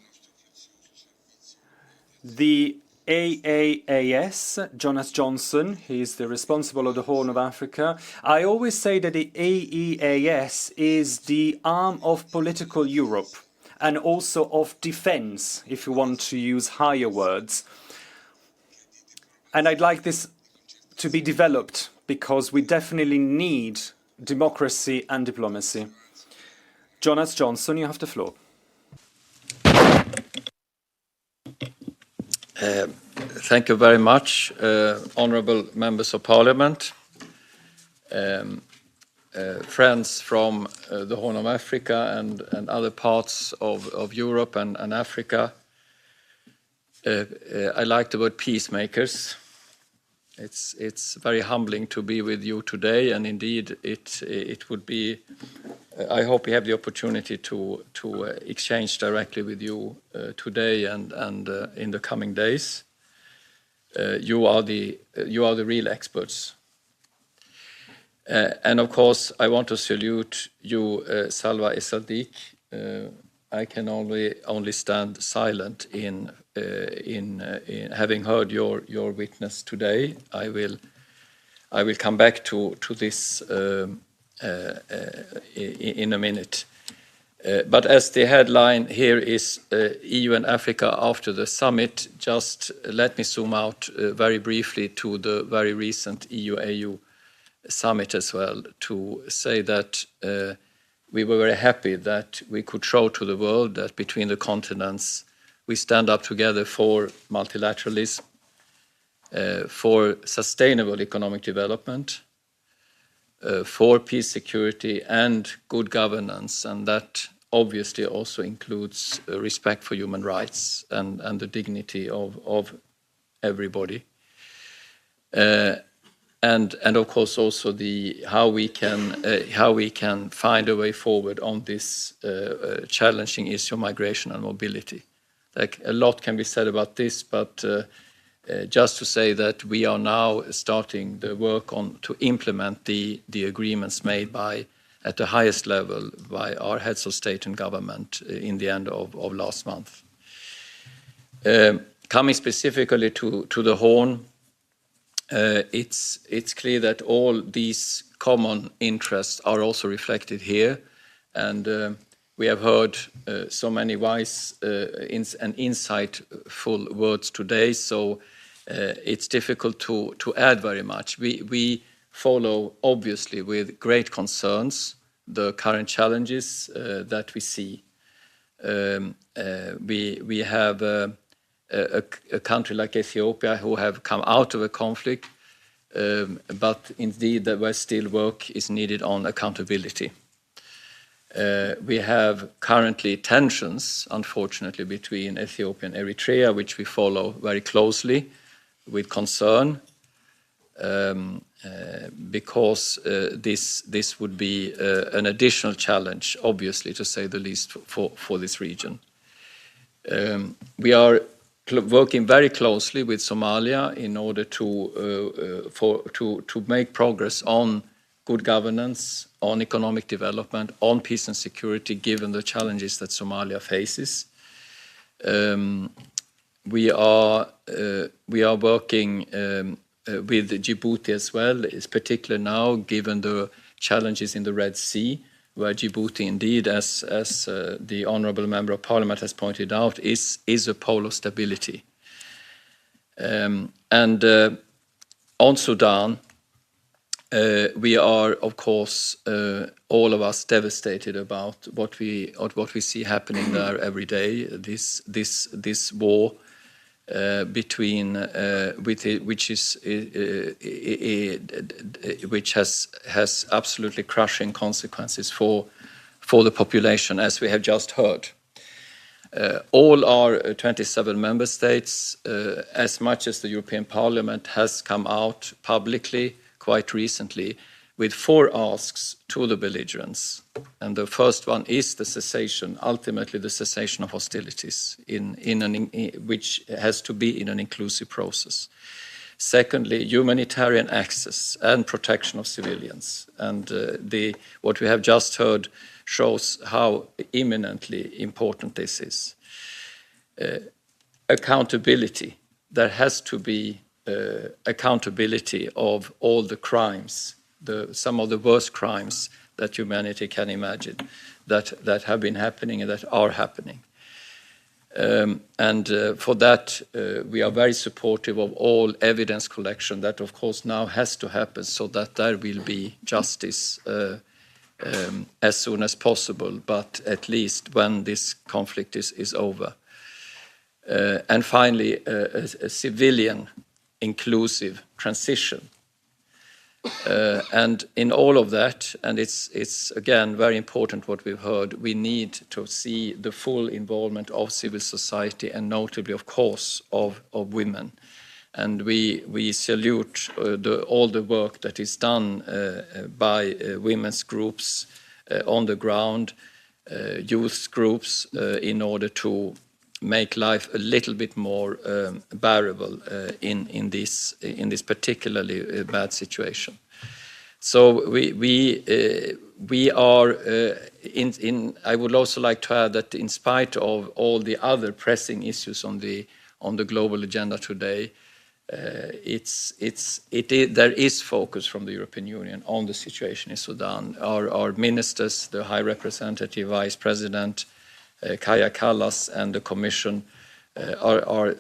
the AAAS, Jonas Johnson. He is the responsible of the Horn of Africa. I always say that the EEAS is the arm of political Europe and also of defense, if you want to use higher words. And I'd like this to be developed because we definitely need democracy and diplomacy. Jonas Johnson, you have the floor. Thank you very much, honourable members of Parliament, friends from the Horn of Africa and other parts of Europe and Africa. I like the word peacemakers. It's very humbling to be with you today, and indeed it would be. I hope we have the opportunity to exchange directly with you today and in the coming days. You are the real experts, and of course I want to salute you, Salwa Esaldik. I can only stand silent in having heard your witness today. I will come back to this in a minute. But as the headline here is EU and Africa after the summit, just let me zoom out very briefly to the very recent EU-AU summit as well, to say that we were very happy that we could show to the world that between the continents we stand up together for multilateralism, for sustainable economic development, for peace, security and good governance, and that obviously also includes respect for human rights and the dignity of everybody. And of course also how we can find a way forward on this challenging issue of migration and mobility. Like, a lot can be said about this, but just to say that we are now starting the work to implement the agreements made at the highest level by our heads of state and government in the end of last month. Coming specifically to the Horn, it's clear that all these common interests are also reflected here, and We have heard so many wise and insightful words today, so it's difficult to add very much. We follow, obviously, with great concerns the current challenges that we see. We have a country like Ethiopia who have come out of a conflict, but indeed where still work is needed on accountability. We have currently tensions, unfortunately, between Ethiopia and Eritrea, which we follow very closely with concern, because this would be an additional challenge, obviously, to say the least, for this region. We are working very closely with Somalia in order to make progress on good governance, on economic development, on peace and security, given the challenges that Somalia faces. We are working with Djibouti as well, particularly now, given the challenges in the Red Sea, where Djibouti, indeed, as the Honourable Member of Parliament has pointed out, is a pole of stability. And on Sudan, we are, of course, all of us devastated about what we see happening there every day. This war between which has absolutely crushing consequences for the population, as we have just heard. All our 27 member states, as much as the European Parliament, has come out publicly quite recently with 4 asks to the belligerents. And the first one is the cessation, ultimately the cessation of hostilities, which has to be in an inclusive process. Secondly, humanitarian access and protection of civilians. And what we have just heard shows how imminently important this is. Accountability. There has to be accountability of all the crimes, some of the worst crimes that humanity can imagine, that have been happening and that are happening. For that, we are very supportive of all evidence collection that, of course, now has to happen so that there will be justice as soon as possible, but at least when this conflict is over. And finally, a civilian inclusive transition. And in all of that, and it's again very important what we've heard, we need to see the full involvement of civil society and notably, of course, of women. And we salute all the work that is done by women's groups on the ground, youth groups, in order to make life a little bit more bearable in this particularly bad situation. So we are I would also like to add that in spite of all the other pressing issues on the global agenda today, there is focus from the European Union on the situation in Sudan. Our ministers, the High Representative, Vice President, Kaja Kallas, and the Commission are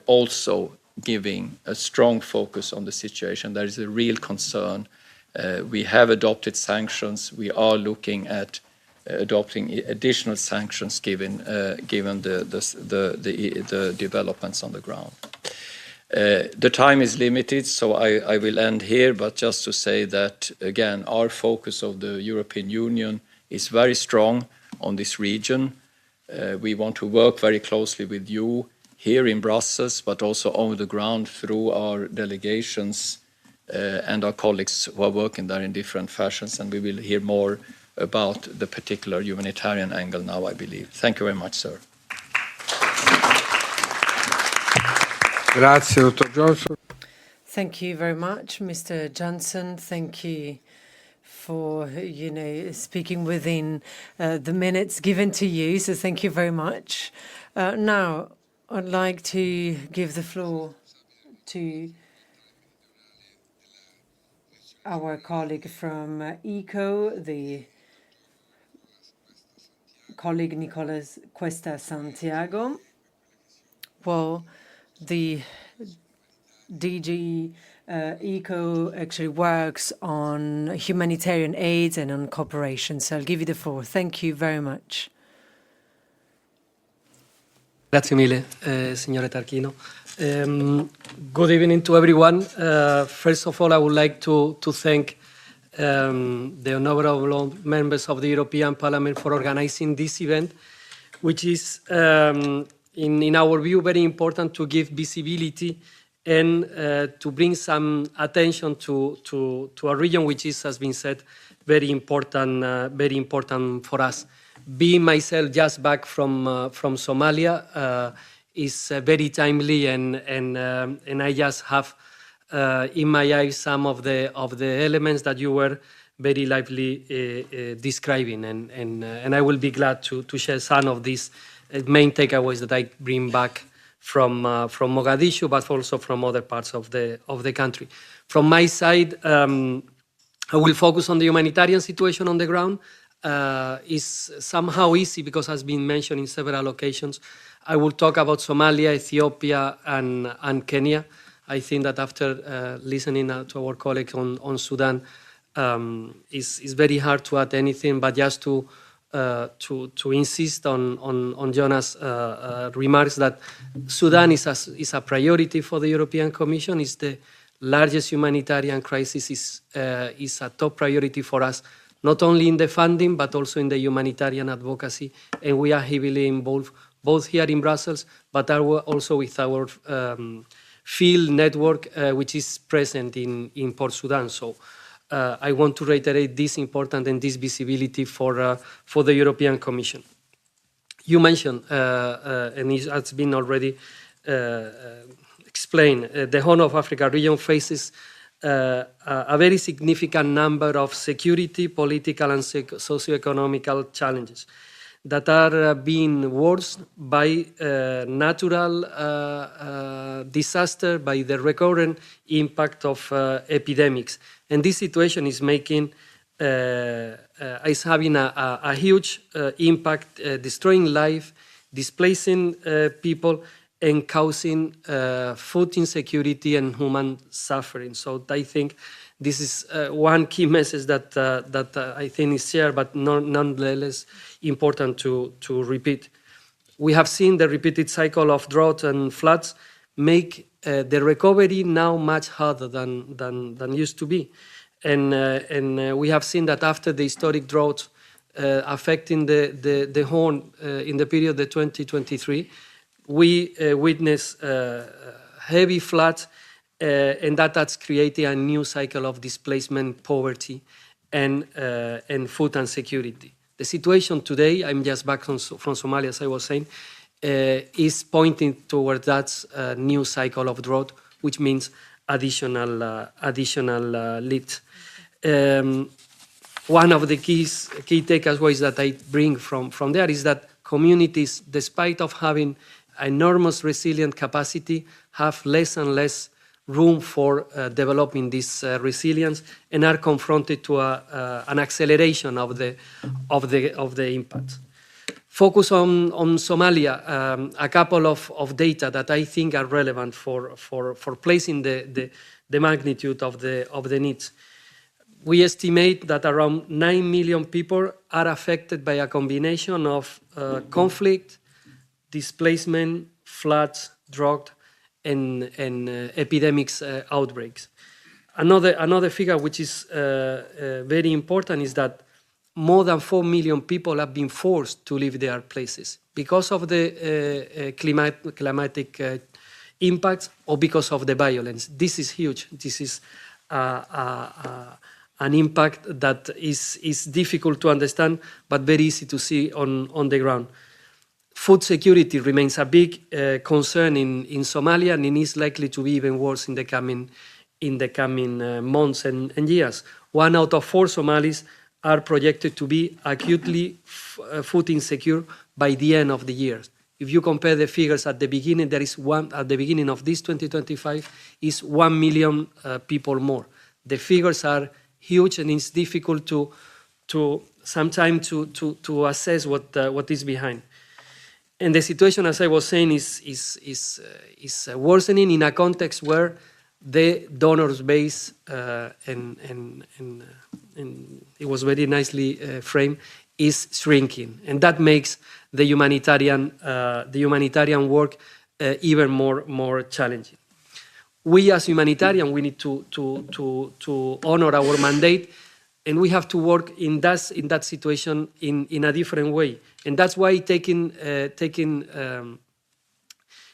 also giving a strong focus on the situation. There is a real concern. We have adopted sanctions. We are looking at adopting additional sanctions given the developments on the ground. The time is limited, so I will end here, but just to say that, again, our focus of the European Union is very strong on this region. We want to work very closely with you here in Brussels, but also on the ground through our delegations and our colleagues who are working there in different fashions, and we will hear more about the particular humanitarian angle now, I believe. Thank you very much, sir. Grazie, Dr. Johnson. Thank you very much, Mr. Johnson. Thank you for, speaking within the minutes given to you. So thank you very much. Now, I'd like to give the floor to our colleague from ECO, the colleague Nicolas Cuesta Santiago. Well, the DG ECO actually works on humanitarian aid and on cooperation. So I'll give you the floor. Thank you very much. Grazie mille, Signore Tarquinio. Good evening to everyone. First of all, I would like to thank the honorable members of the European Parliament for organizing this event, which is, in our view, very important to give visibility and to bring some attention to a region which is, has been said, very important for us. Being myself just back from Somalia is very timely, and I just have in my eyes some of the elements that you were very lively describing, and I will be glad to share some of these main takeaways that I bring back from Mogadishu, but also from other parts of the country. From my side, I will focus on the humanitarian situation on the ground. Is somehow easy because it has been mentioned in several occasions. I will talk about Somalia, Ethiopia, and Kenya. I think that after listening to our colleague on Sudan, it's very hard to add anything, but just to insist on Jonas' remarks that Sudan is a priority for the European Commission. It's the largest humanitarian crisis, is a top priority for us, not only in the funding, but also in the humanitarian advocacy. And we are heavily involved, both here in Brussels, but also with our field network, which is present in Port Sudan. So I want to reiterate this important and this visibility for the European Commission. You mentioned, and it has been already explained, the Horn of Africa region faces a very significant number of security, political, and socio-economical challenges that are being worsened by natural disaster, by the recurrent impact of epidemics. And this situation is making, is having a huge impact, destroying life, displacing people, and causing food insecurity and human suffering. So I think this is one key message that I think is shared, but nonetheless important to repeat. We have seen the repeated cycle of drought and floods make the recovery now much harder than used to be. And we have seen that after the historic drought affecting the Horn in the period of 2023, we witness heavy floods, and that's creating a new cycle of displacement, poverty, and food insecurity. The situation today, I'm just back from Somalia, as I was saying, is pointing towards that new cycle of drought, which means additional leaks. One of the key takeaways that I bring from there is that communities, despite of having enormous resilient capacity, have less and less room for developing this resilience, and are confronted to an acceleration of the impact. Focus on Somalia, a couple of data that I think are relevant for placing the magnitude of the needs. We estimate that around 9 million people are affected by a combination of conflict, displacement, floods, drought, and epidemics outbreaks. Another figure which is very important is that more than 4 million people have been forced to leave their places because of the climatic impacts or because of the violence. This is huge. This is an impact that is difficult to understand, but very easy to see on the ground. Food security remains a big concern in Somalia, and it is likely to be even worse in the coming months and years. 1 out of 4 Somalis are projected to be acutely food insecure by the end of the year. If you compare the figures at the beginning, there is at the beginning of this 2025 is 1 million people more. The figures are huge, and it's difficult to some time to assess what is behind. And the situation, as I was saying, is worsening in a context where the donors base, and it was very nicely framed, is shrinking, and that makes the humanitarian work even more challenging. We as humanitarian, we need to honor our mandate, and we have to work in that situation in a different way. And that's why taking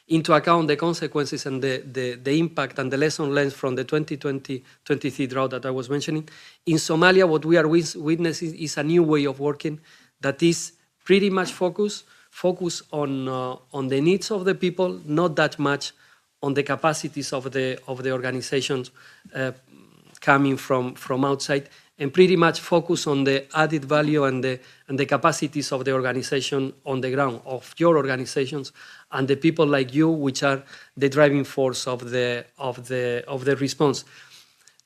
into account the consequences and the impact and the lesson learned from the 2020-23 drought that I was mentioning, in Somalia, what we are witnessing is a new way of working that is pretty much focused on the needs of the people, not that much on the capacities of the organizations coming from outside, and pretty much focus on the added value and the capacities of the organization on the ground, of your organizations and the people like you, which are the driving force of the response.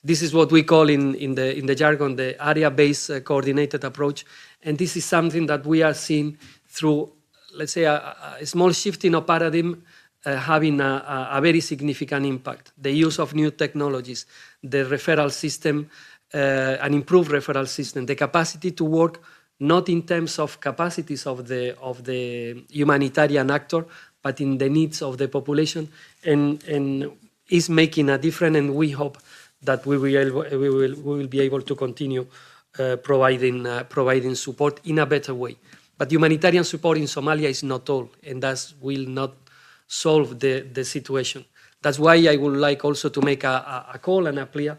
This is what we call in the jargon the area-based coordinated approach, and this is something that we are seeing through, let's say, a small shifting of paradigm, having a very significant impact. The use of new technologies, the referral system, an improved referral system, the capacity to work not in terms of capacities of the humanitarian actor, but in the needs of the population, and is making a difference. And we hope that we will be able to continue providing support in a better way. But humanitarian support in Somalia is not all, and that will not solve the situation. That's why I would like also to make a call and a plea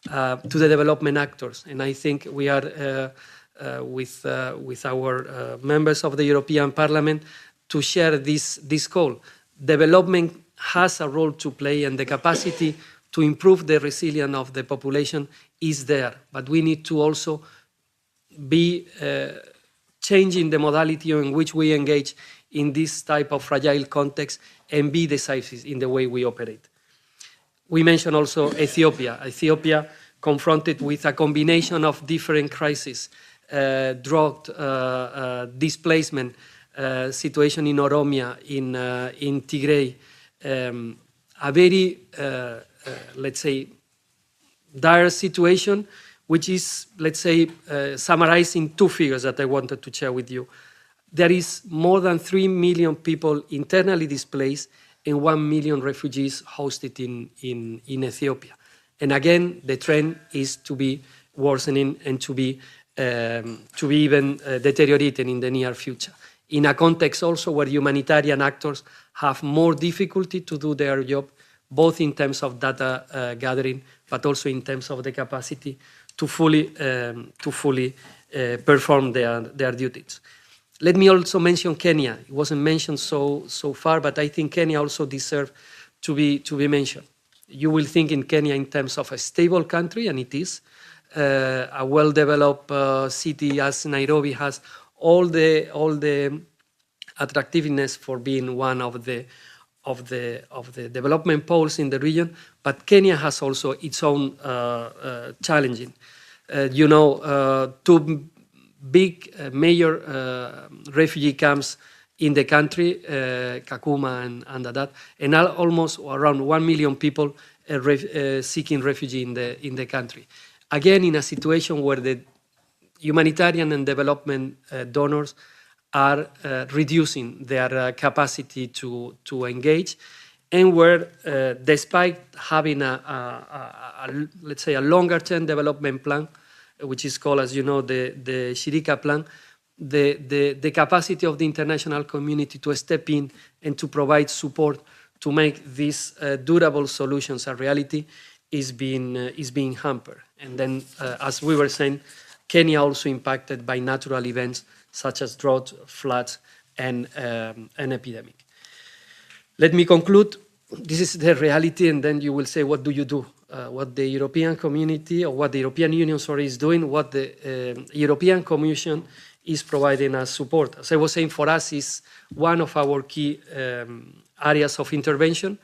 to the development actors. And I think we are with our members of the European Parliament to share this call. Development has a role to play, and the capacity to improve the resilience of the population is there. But we need to also be changing the modality in which we engage in this type of fragile context and be decisive in the way we operate. We mentioned also Ethiopia. Ethiopia confronted with a combination of different crises, drought, displacement, situation in Oromia, in Tigray, a very, let's say, dire situation, which is, let's say, summarizing two figures that I wanted to share with you. There is more than 3 million people internally displaced and 1 million refugees hosted in Ethiopia. And again, the trend is to be worsening and to be even deteriorating in the near future. In a context also where humanitarian actors have more difficulty to do their job, both in terms of data gathering, but also in terms of the capacity to fully perform their duties. Let me also mention Kenya. It wasn't mentioned so far, but I think Kenya also deserves to be mentioned. You will think in Kenya in terms of a stable country, and it is. A well-developed city as Nairobi has all the attractiveness for being one of the development poles in the region, but Kenya has also its own challenging. Two big major refugee camps in the country, Kakuma and Dadaab, and almost around 1 million people seeking refuge in the country. Again, in a situation where the humanitarian and development donors are reducing their capacity to engage, and where, despite having let's say, a longer-term development plan, which is called, as you know, the Shirika plan, the capacity of the international community to step in and to provide support to make these durable solutions a reality is being hampered. And then, as we were saying, Kenya also impacted by natural events such as drought, floods, and an epidemic. Let me conclude. This is the reality, and then you will say, what do you do? What the European community, or what the European Union, is doing, what the European Commission is providing as support. As I was saying, for us is one of our key areas of intervention.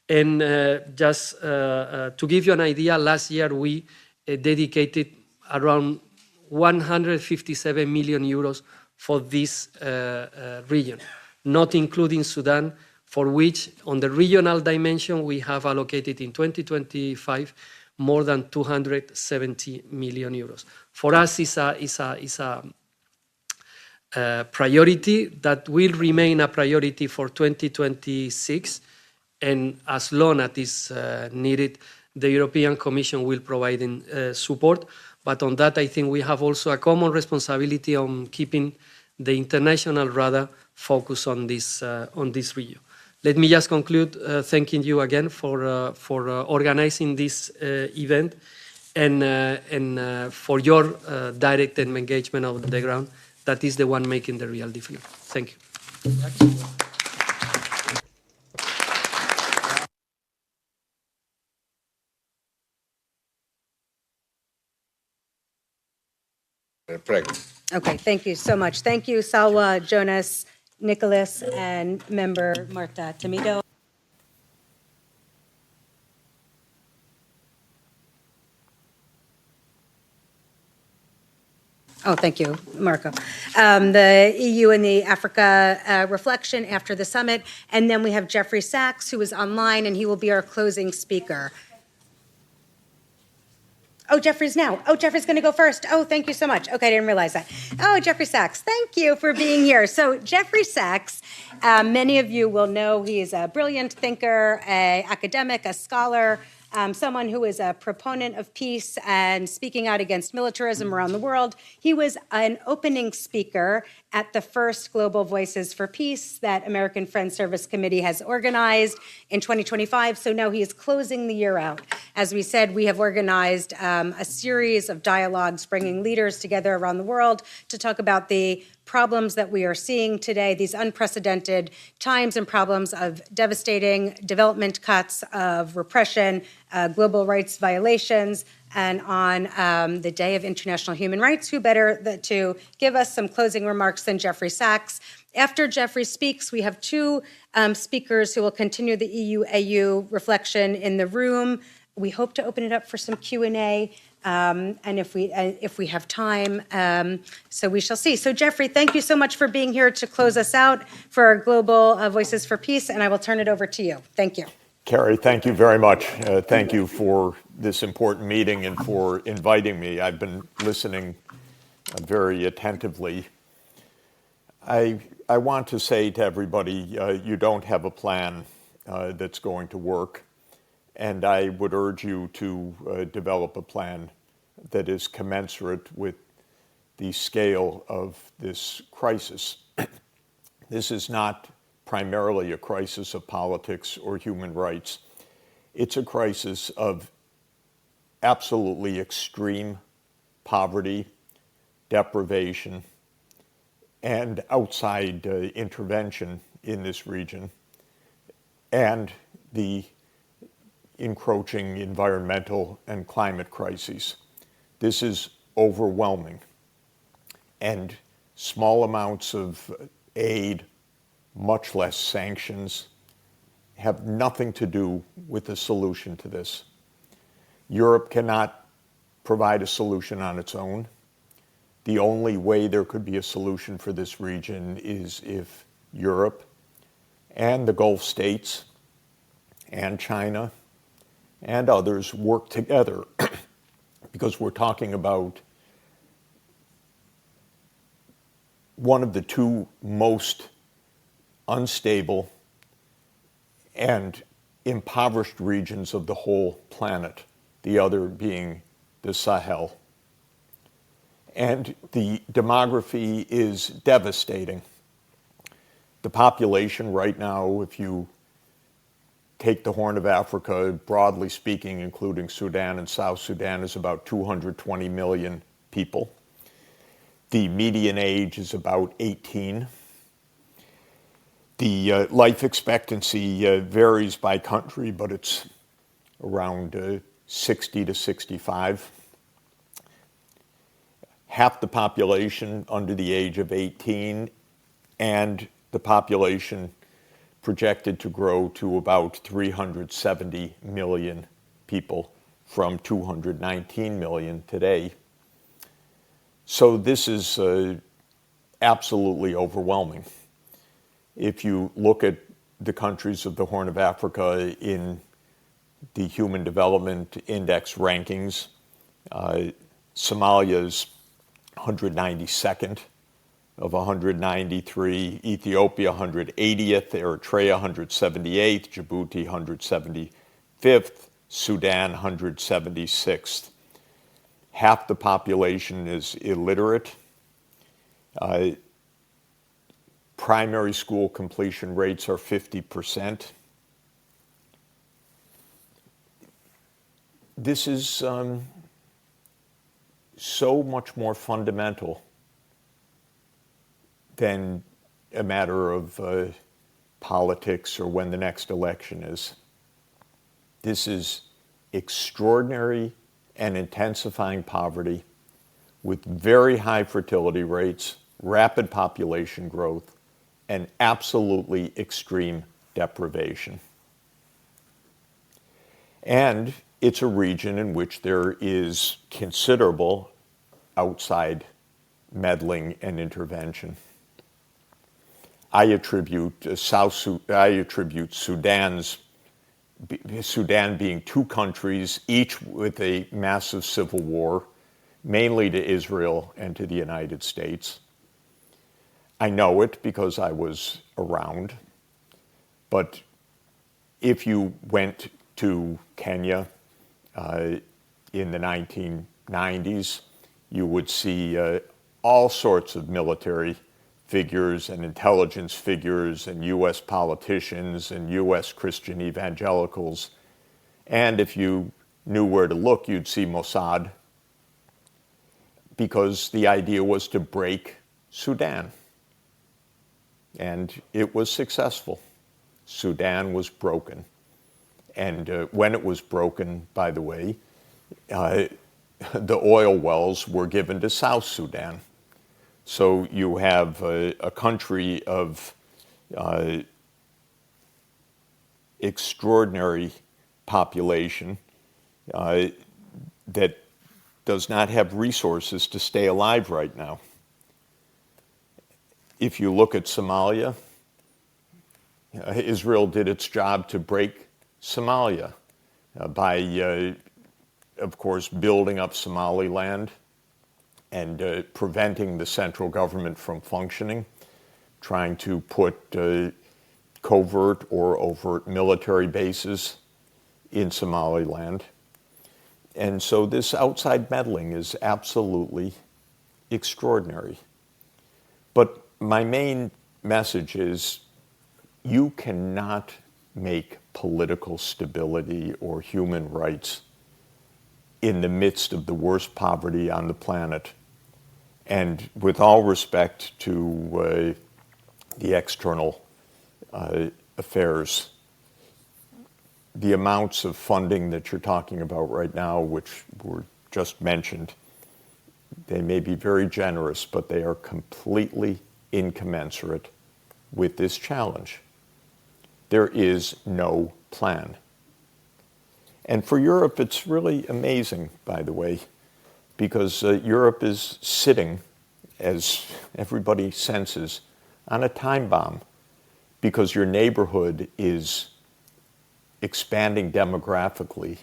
And just to give you an idea, last year we dedicated around 157 million euros for this region, not including Sudan, for which on the regional dimension we have allocated in 2025 more than 270 million euros. For us, is a priority that will remain a priority for 2026, and as long as is needed, the European Commission will provide support. But on that, I think we have also a common responsibility on keeping the international radar focused on this region. Let me just conclude thanking you again for organizing this event and for your direct engagement on the ground. That is the one making the real difference. Thank you. Okay, thank you so much. Thank you, Salwa, Jonas, Nicolas, and member Marta Temido. Oh, thank you, Marco. The EU and the Africa reflection after the summit. And then we have Jeffrey Sachs, who is online, and he will be our closing speaker. Oh, Jeffrey's now. Oh, Jeffrey's going to go first. Oh, thank you so much. Okay, I didn't realize that. Oh, Jeffrey Sachs, thank you for being here. So Jeffrey Sachs, many of you will know he's a brilliant thinker, an academic, a scholar, someone who is a proponent of peace and speaking out against militarism around the world. He was an opening speaker at the first Global Voices for Peace that American Friends Service Committee has organized in 2025. So now he is closing the year out. As we said, we have organized a series of dialogues bringing leaders together around the world to talk about the problems that we are seeing today, these unprecedented times and problems of devastating development cuts, of repression, global rights violations, and on the Day of International Human Rights, who better to give us some closing remarks than Jeffrey Sachs. After Jeffrey speaks, we have two speakers who will continue the EU-AU reflection in the room. We hope to open it up for some Q&A, and if we have time, so we shall see. So Jeffrey, thank you so much for being here to close us out for our Global Voices for Peace, and I will turn it over to you. Thank you. Kerri, thank you very much. Thank you for this important meeting and for inviting me. I've been listening very attentively. I want to say to everybody, you don't have a plan that's going to work. And I would urge you to develop a plan that is commensurate with the scale of this crisis. This is not primarily a crisis of politics or human rights. It's a crisis of absolutely extreme poverty, deprivation, and outside intervention in this region, and the encroaching environmental and climate crises. This is overwhelming. And small amounts of aid, much less sanctions, have nothing to do with the solution to this. Europe cannot provide a solution on its own. The only way there could be a solution for this region is if Europe and the Gulf states and China and others work together, because we're talking about one of the two most unstable and impoverished regions of the whole planet, the other being the Sahel. And the demography is devastating. The population right now, if you take the Horn of Africa, broadly speaking, including Sudan and South Sudan, is about 220 million people. The median age is about 18. The life expectancy varies by country, but it's around 60 to 65. Half the population under the age of 18, and the population projected to grow to about 370 million people from 219 million today. So this is absolutely overwhelming. If you look at the countries of the Horn of Africa in the Human Development Index rankings, Somalia is 192nd of 193, Ethiopia 180th, Eritrea 178th, Djibouti 175th, Sudan 176th. Half the population is illiterate. Primary school completion rates are 50%. This is so much more fundamental than a matter of politics or when the next election is. This is extraordinary and intensifying poverty with very high fertility rates, rapid population growth, and absolutely extreme deprivation. And it's a region in which there is considerable outside meddling and intervention. I attribute Sudan being two countries, each with a massive civil war, mainly to Israel and to the United States. I know it because I was around, but if you went to Kenya in the 1990s, you would see all sorts of military figures and intelligence figures and U.S. politicians and U.S. Christian evangelicals. And if you knew where to look, you'd see Mossad, because the idea was to break Sudan. And it was successful. Sudan was broken. And when it was broken, by the way, the oil wells were given to South Sudan. So you have a country of extraordinary population that does not have resources to stay alive right now. If you look at Somalia, Israel did its job to break Somalia by, of course, building up Somaliland and preventing the central government from functioning, trying to put covert or overt military bases in Somaliland. And so this outside meddling is absolutely extraordinary. But my main message is you cannot make political stability or human rights in the midst of the worst poverty on the planet. And with all respect to the external affairs, the amounts of funding that you're talking about right now, which were just mentioned, they may be very generous, but they are completely incommensurate with this challenge. There is no plan. And for Europe, it's really amazing, by the way, because Europe is sitting, as everybody senses, on a time bomb, because your neighborhood is expanding demographically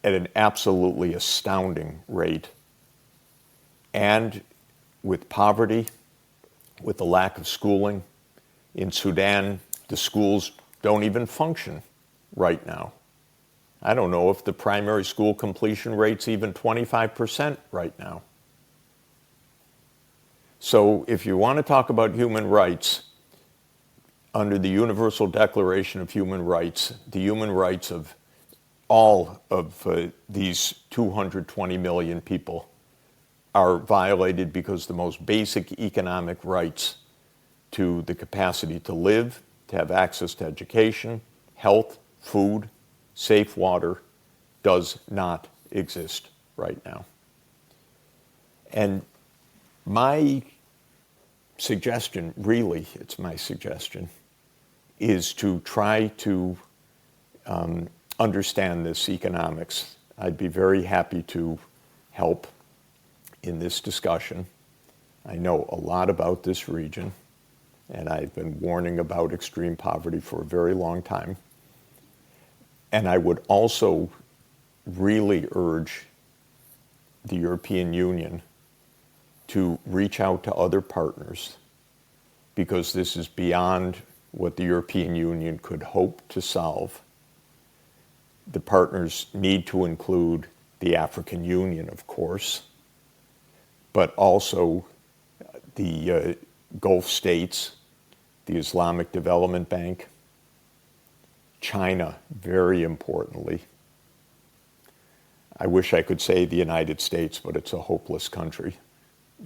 at an absolutely astounding rate. And with poverty, with the lack of schooling, in Sudan, the schools don't even function right now. I don't know if the primary school completion rate's even 25% right now. So if you want to talk about human rights, under the Universal Declaration of Human Rights, the human rights of all of these 220 million people are violated because the most basic economic rights to the capacity to live, to have access to education, health, food, safe water, does not exist right now. And my suggestion, really, it's my suggestion, is to try to understand this economics. I'd be very happy to help in this discussion. I know a lot about this region, and I've been warning about extreme poverty for a very long time. And I would also really urge the European Union to reach out to other partners, because this is beyond what the European Union could hope to solve. The partners need to include the African Union, of course, but also the Gulf states, the Islamic Development Bank, China, very importantly. I wish I could say the United States, but it's a hopeless country,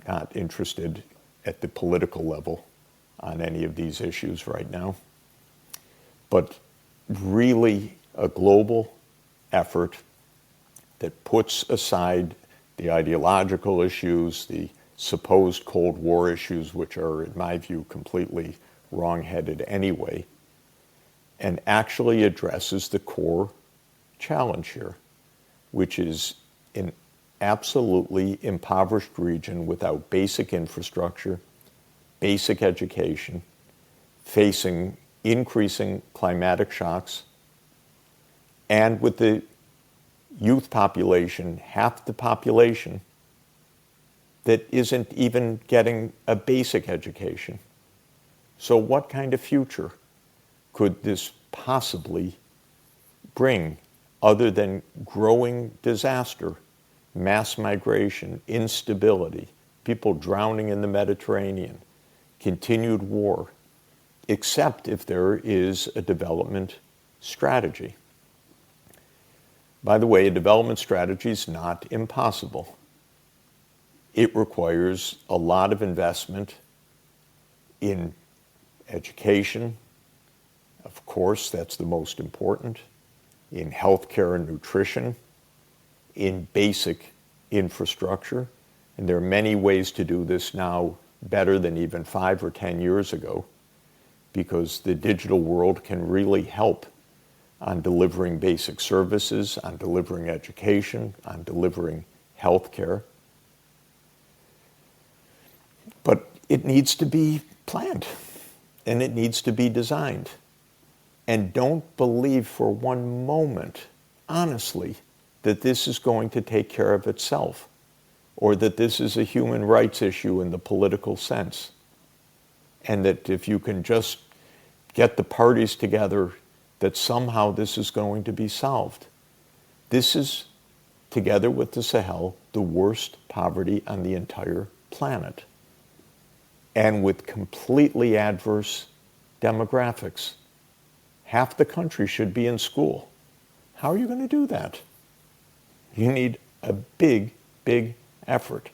not interested at the political level on any of these issues right now. But really a global effort that puts aside the ideological issues, the supposed Cold War issues, which are, in my view, completely wrong-headed anyway, and actually addresses the core challenge here, which is an absolutely impoverished region without basic infrastructure, basic education, facing increasing climatic shocks, and with the youth population, half the population, that isn't even getting a basic education. So what kind of future could this possibly bring other than growing disaster, mass migration, instability, people drowning in the Mediterranean, continued war, except if there is a development strategy? By the way, a development strategy is not impossible. It requires a lot of investment in education. Of course, that's the most important. In healthcare and nutrition, in basic infrastructure. And there are many ways to do this now better than even 5 or 10 years ago, because the digital world can really help on delivering basic services, on delivering education, on delivering healthcare. But it needs to be planned, and it needs to be designed. And don't believe for one moment, honestly, that this is going to take care of itself, or that this is a human rights issue in the political sense, and that if you can just get the parties together, that somehow this is going to be solved. This is, together with the Sahel, the worst poverty on the entire planet, and with completely adverse demographics. Half the country should be in school. How are you going to do that? You need a big, big effort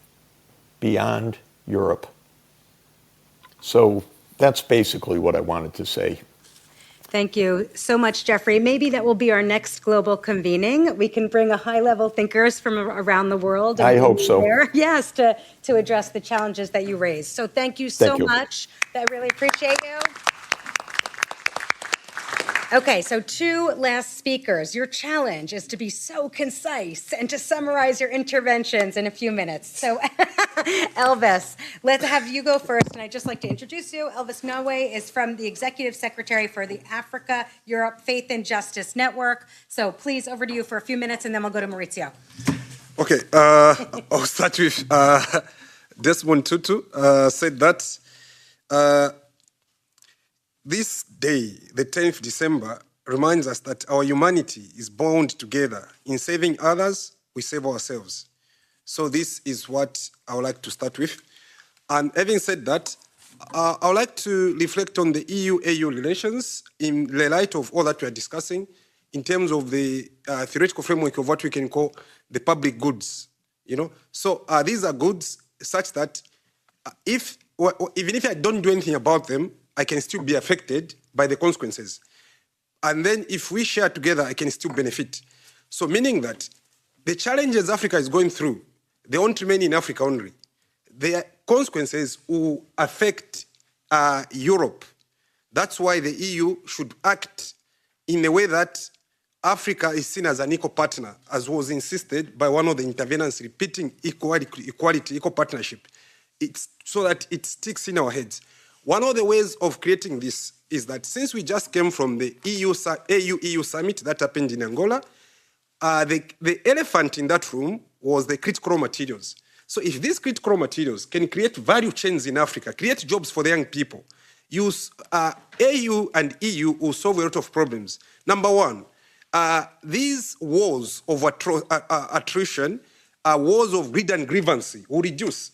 beyond Europe. So that's basically what I wanted to say. Thank you so much, Jeffrey. Maybe that will be our next global convening. We can bring a high-level thinkers from around the world. I hope so. Yes, to address the challenges that you raised. So thank you so much. I really appreciate you. Okay, so 2 last speakers. Your challenge is to be so concise and to summarize your interventions in a few minutes. So Elvis, let's have you go first. And I'd just like to introduce you. Elvis Nawe is from the Executive Secretary for the Africa Europe Faith and Justice Network. So please, over to you for a few minutes, and then we'll go to Maurizio. Okay, I'll start with Desmond Tutu said that this day, the 10th December, reminds us that our humanity is bound together. In saving others, we save ourselves. So this is what I would like to start with. And having said that, I would like to reflect on the EU-AU relations in the light of all that we are discussing in terms of the theoretical framework of what we can call the public goods. So these are goods such that even if I don't do anything about them, I can still be affected by the consequences. And then if we share together, I can still benefit. So meaning that the challenges Africa is going through, they won't remain in Africa only. Their consequences will affect Europe. That's why the EU should act in a way that Africa is seen as an equal partner, as was insisted by one of the intervenants, repeating equality, equal partnership. It's so that it sticks in our heads. One of the ways of creating this is that since we just came from the AU-EU summit that happened in Angola, the elephant in that room was the critical raw materials. So if these critical raw materials can create value chains in Africa, create jobs for the young people, AU and EU will solve a lot of problems. Number one, these wars of attrition, wars of greed and grievancy will reduce.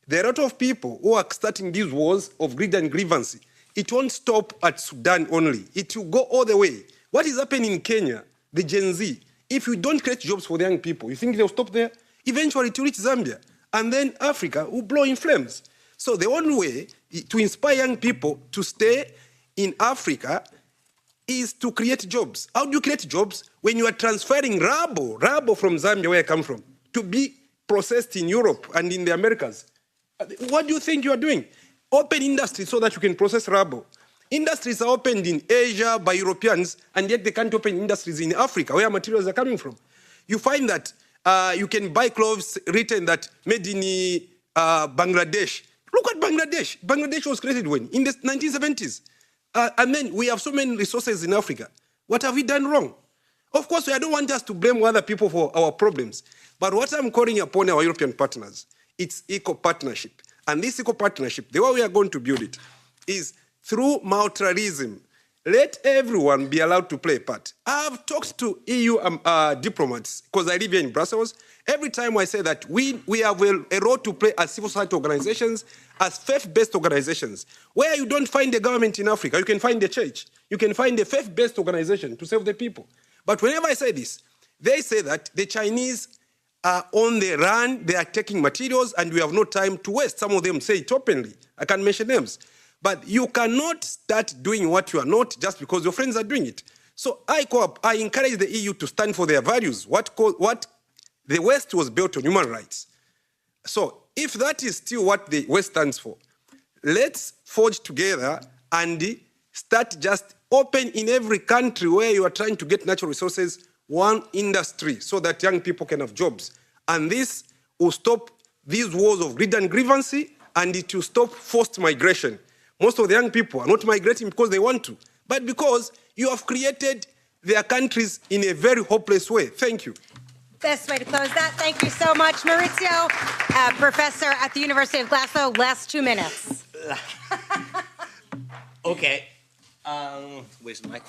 There are a lot of people who are starting these wars of greed and grievancy. It won't stop at Sudan only. It will go all the way. What is happening in Kenya, the Gen Z, if we don't create jobs for the young people, you think they'll stop there? Eventually it will reach Zambia. And then Africa will blow in flames. So the only way to inspire young people to stay in Africa is to create jobs. How do you create jobs? When you are transferring rubble from Zambia, where I come from, to be processed in Europe and in the Americas. What do you think you are doing? Open industries so that you can process rubble. Industries are opened in Asia by Europeans, and yet they can't open industries in Africa, where materials are coming from. You find that you can buy clothes written that made in Bangladesh. Look at Bangladesh. Bangladesh was created when? In the 1970s. And then we have so many resources in Africa. What have we done wrong? Of course, I don't want us to blame other people for our problems. But what I'm calling upon our European partners, it's equal partnership. And this equal partnership, the way we are going to build it, is through multilateralism. Let everyone be allowed to play a part. I've talked to EU diplomats, because I live here in Brussels. Every time I say that we have a role to play as civil society organizations, as faith-based organizations. Where you don't find a government in Africa, you can find a church. You can find a faith-based organization to serve the people. But whenever I say this, they say that the Chinese are on the run, they are taking materials, and we have no time to waste. Some of them say it openly. I can't mention names. But you cannot start doing what you are not just because your friends are doing it. So I encourage the EU to stand for their values, what the West was built on human rights. So if that is still what the West stands for, let's forge together and start just open in every country where you are trying to get natural resources, one industry so that young people can have jobs. And this will stop these wars of greed and grievancy, and it will stop forced migration. Most of the young people are not migrating because they want to, but because you have created their countries in a very hopeless way. Thank you. Best way to close that. Thank you so much, Maurizio, professor at the University of Glasgow. Last 2 minutes. Okay. Where's my...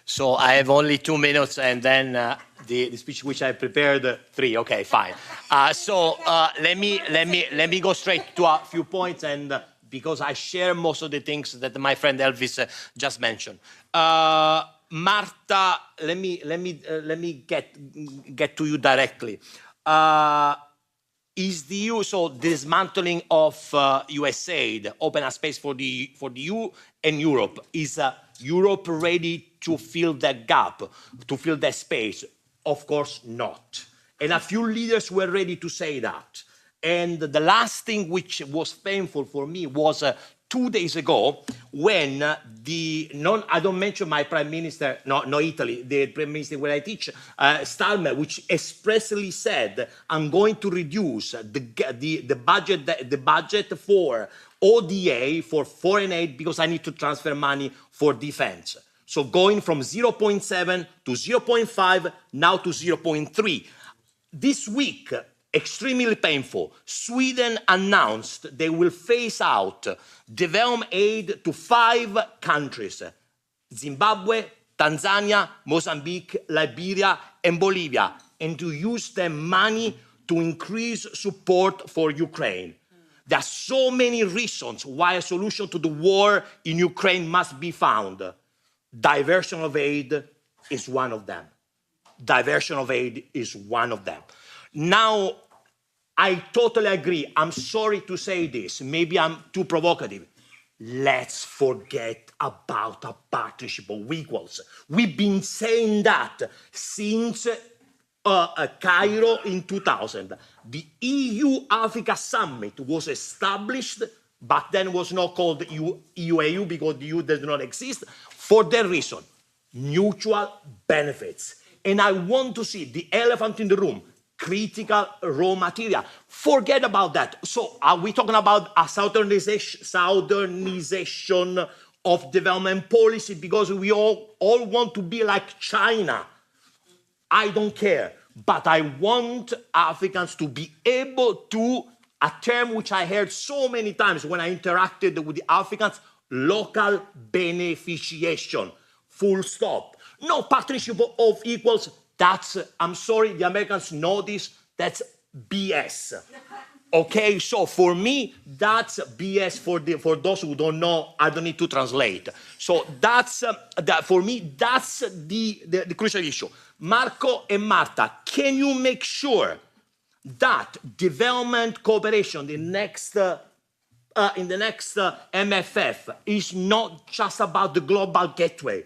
So I have only 2 minutes, and then the speech which I prepared 3. Okay, fine. Let me go straight to a few points, and because I share most of the things that my friend Elvis just mentioned. Marta, let me get to you directly. Is the EU, so dismantling of USAID, open a space for the EU and Europe? Is Europe ready to fill that gap, to fill that space? Of course not. And a few leaders were ready to say that. And the last thing which was painful for me was 2 days ago when I don't mention my prime minister, no Italy, the prime minister where I teach, Starmer, which expressly said, I'm going to reduce the budget for ODA, for foreign aid, because I need to transfer money for defense. So going from 0.7 to 0.5, now to 0.3. This week, extremely painful, Sweden announced they will phase out development aid to 5 countries: Zimbabwe, Tanzania, Mozambique, Liberia, and Bolivia, and to use the money to increase support for Ukraine. There are so many reasons why a solution to the war in Ukraine must be found. Diversion of aid is one of them. Diversion of aid is one of them. Now, I totally agree. I'm sorry to say this. Maybe I'm too provocative. Let's forget about a partnership of equals. We've been saying that since Cairo in 2000. The EU-Africa Summit was established, but then was not called EU-AU because the EU does not exist, for that reason. mutual benefits. And I want to see the elephant in the room, critical raw material. Forget about that. So are we talking about a southernization of development policy because we all want to be like China? I don't care. But I want Africans to be able to, a term which I heard so many times when I interacted with the Africans, local beneficiation. Full stop. No partnership of equals. That's, I'm sorry, the Americans know this, that's BS. Okay, so for me, that's BS. For those who don't know, I don't need to translate. So that's, for me, that's the crucial issue. Marco and Marta, can you make sure that development cooperation in the next MFF is not just about the global gateway?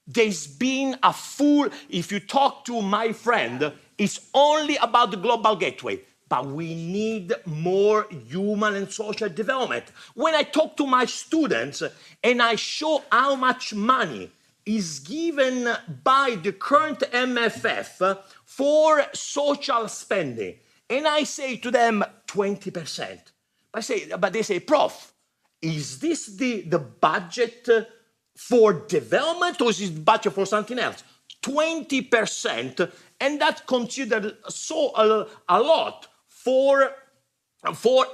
There's been a full, if you talk to my friend, it's only about the global gateway, but we need more human and social development. When I talk to my students and I show how much money is given by the current MFF for social spending, and I say to them 20%, but they say, Prof, is this the budget for development or is it budget for something else? 20%, and that's considered so a lot for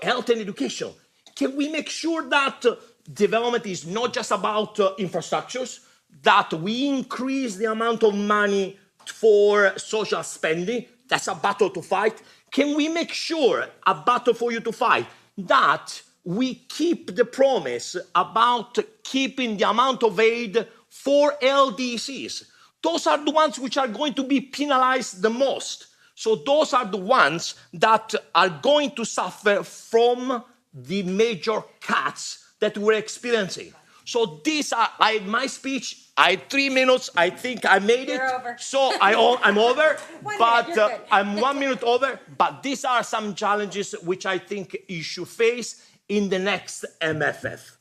health and education. Can we make sure that development is not just about infrastructures, that we increase the amount of money for social spending? That's a battle to fight. Can we make sure, a battle for you to fight, that we keep the promise about keeping the amount of aid for LDCs? Those are the ones which are going to be penalized the most. So those are the ones that are going to suffer from the major cuts that we're experiencing. So these are, my speech, I had 3 minutes, I think I made it. You're over. So I'm over, but minute, I'm 1 minute over. But these are some challenges which I think you should face in the next MFF.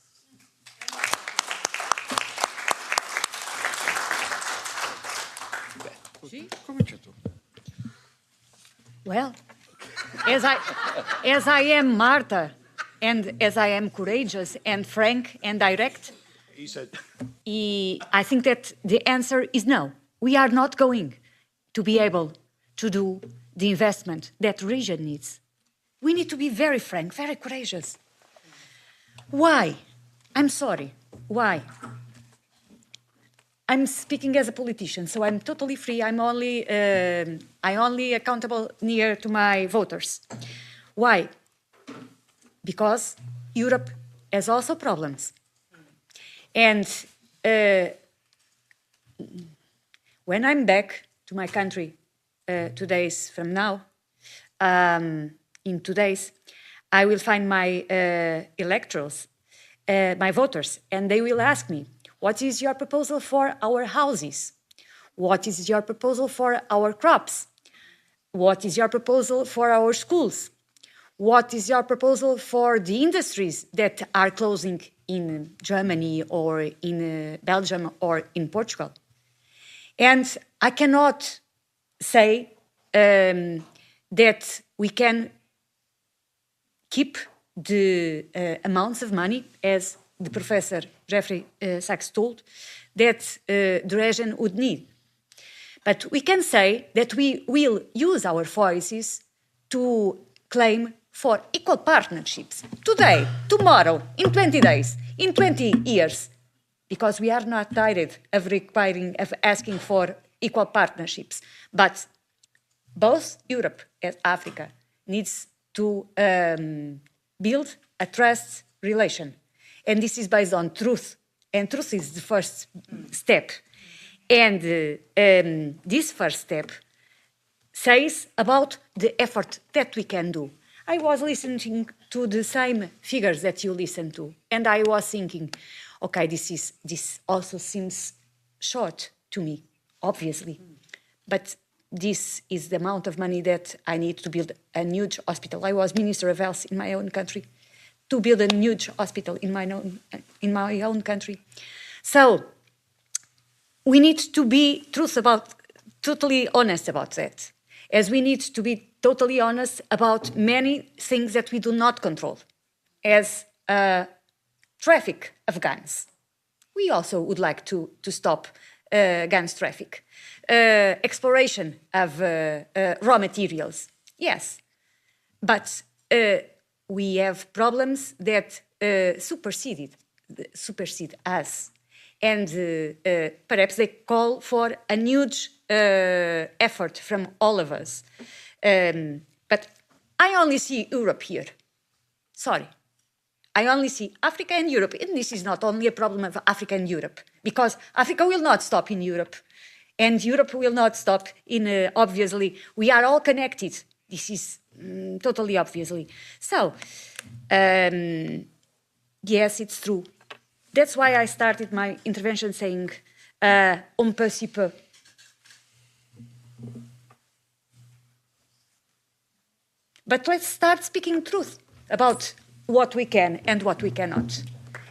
Well, as I am Marta, and as I am courageous and frank and direct, I think that the answer is no. We are not going to be able to do the investment that the region needs. We need to be very frank, very courageous. Why? I'm sorry. Why? I'm speaking as a politician, so I'm totally free. I only accountable near to my voters. Why? Because Europe has also problems. And when I'm back to my country 2 days from now, in 2 days, I will find my electors, my voters, and they will ask me, what is your proposal for our houses? What is your proposal for our crops? What is your proposal for our schools? What is your proposal for the industries that are closing in Germany or in Belgium or in Portugal? And I cannot say that we can keep the amounts of money, as the Professor Jeffrey Sachs told, that the region would need. But we can say that we will use our voices to claim for equal partnerships today, tomorrow, in 20 days, in 20 years, because we are not tired of asking for equal partnerships. But both Europe and Africa needs to build a trust relation. And this is based on truth. And truth is the first step. And this first step says about the effort that we can do. I was listening to the same figures that you listen to, and I was thinking, okay, this also seems short to me, obviously, but this is the amount of money that I need to build a huge hospital. I was Minister of Health in my own country, to build a huge hospital in my own country. So we need to be totally honest about that, as we need to be totally honest about many things that we do not control, as traffic of guns. We also would like to stop guns traffic. Exploration of raw materials, yes. But we have problems that supersede us. And perhaps they call for a huge effort from all of us. But I only see Europe here. Sorry. I only see Africa and Europe. And this is not only a problem of Africa and Europe, because Africa will not stop in Europe. And Europe will not stop in, obviously, we are all connected. This is totally obviously. So, yes, it's true. That's why I started my intervention saying, on peut si peu. But let's start speaking truth about what we can and what we cannot.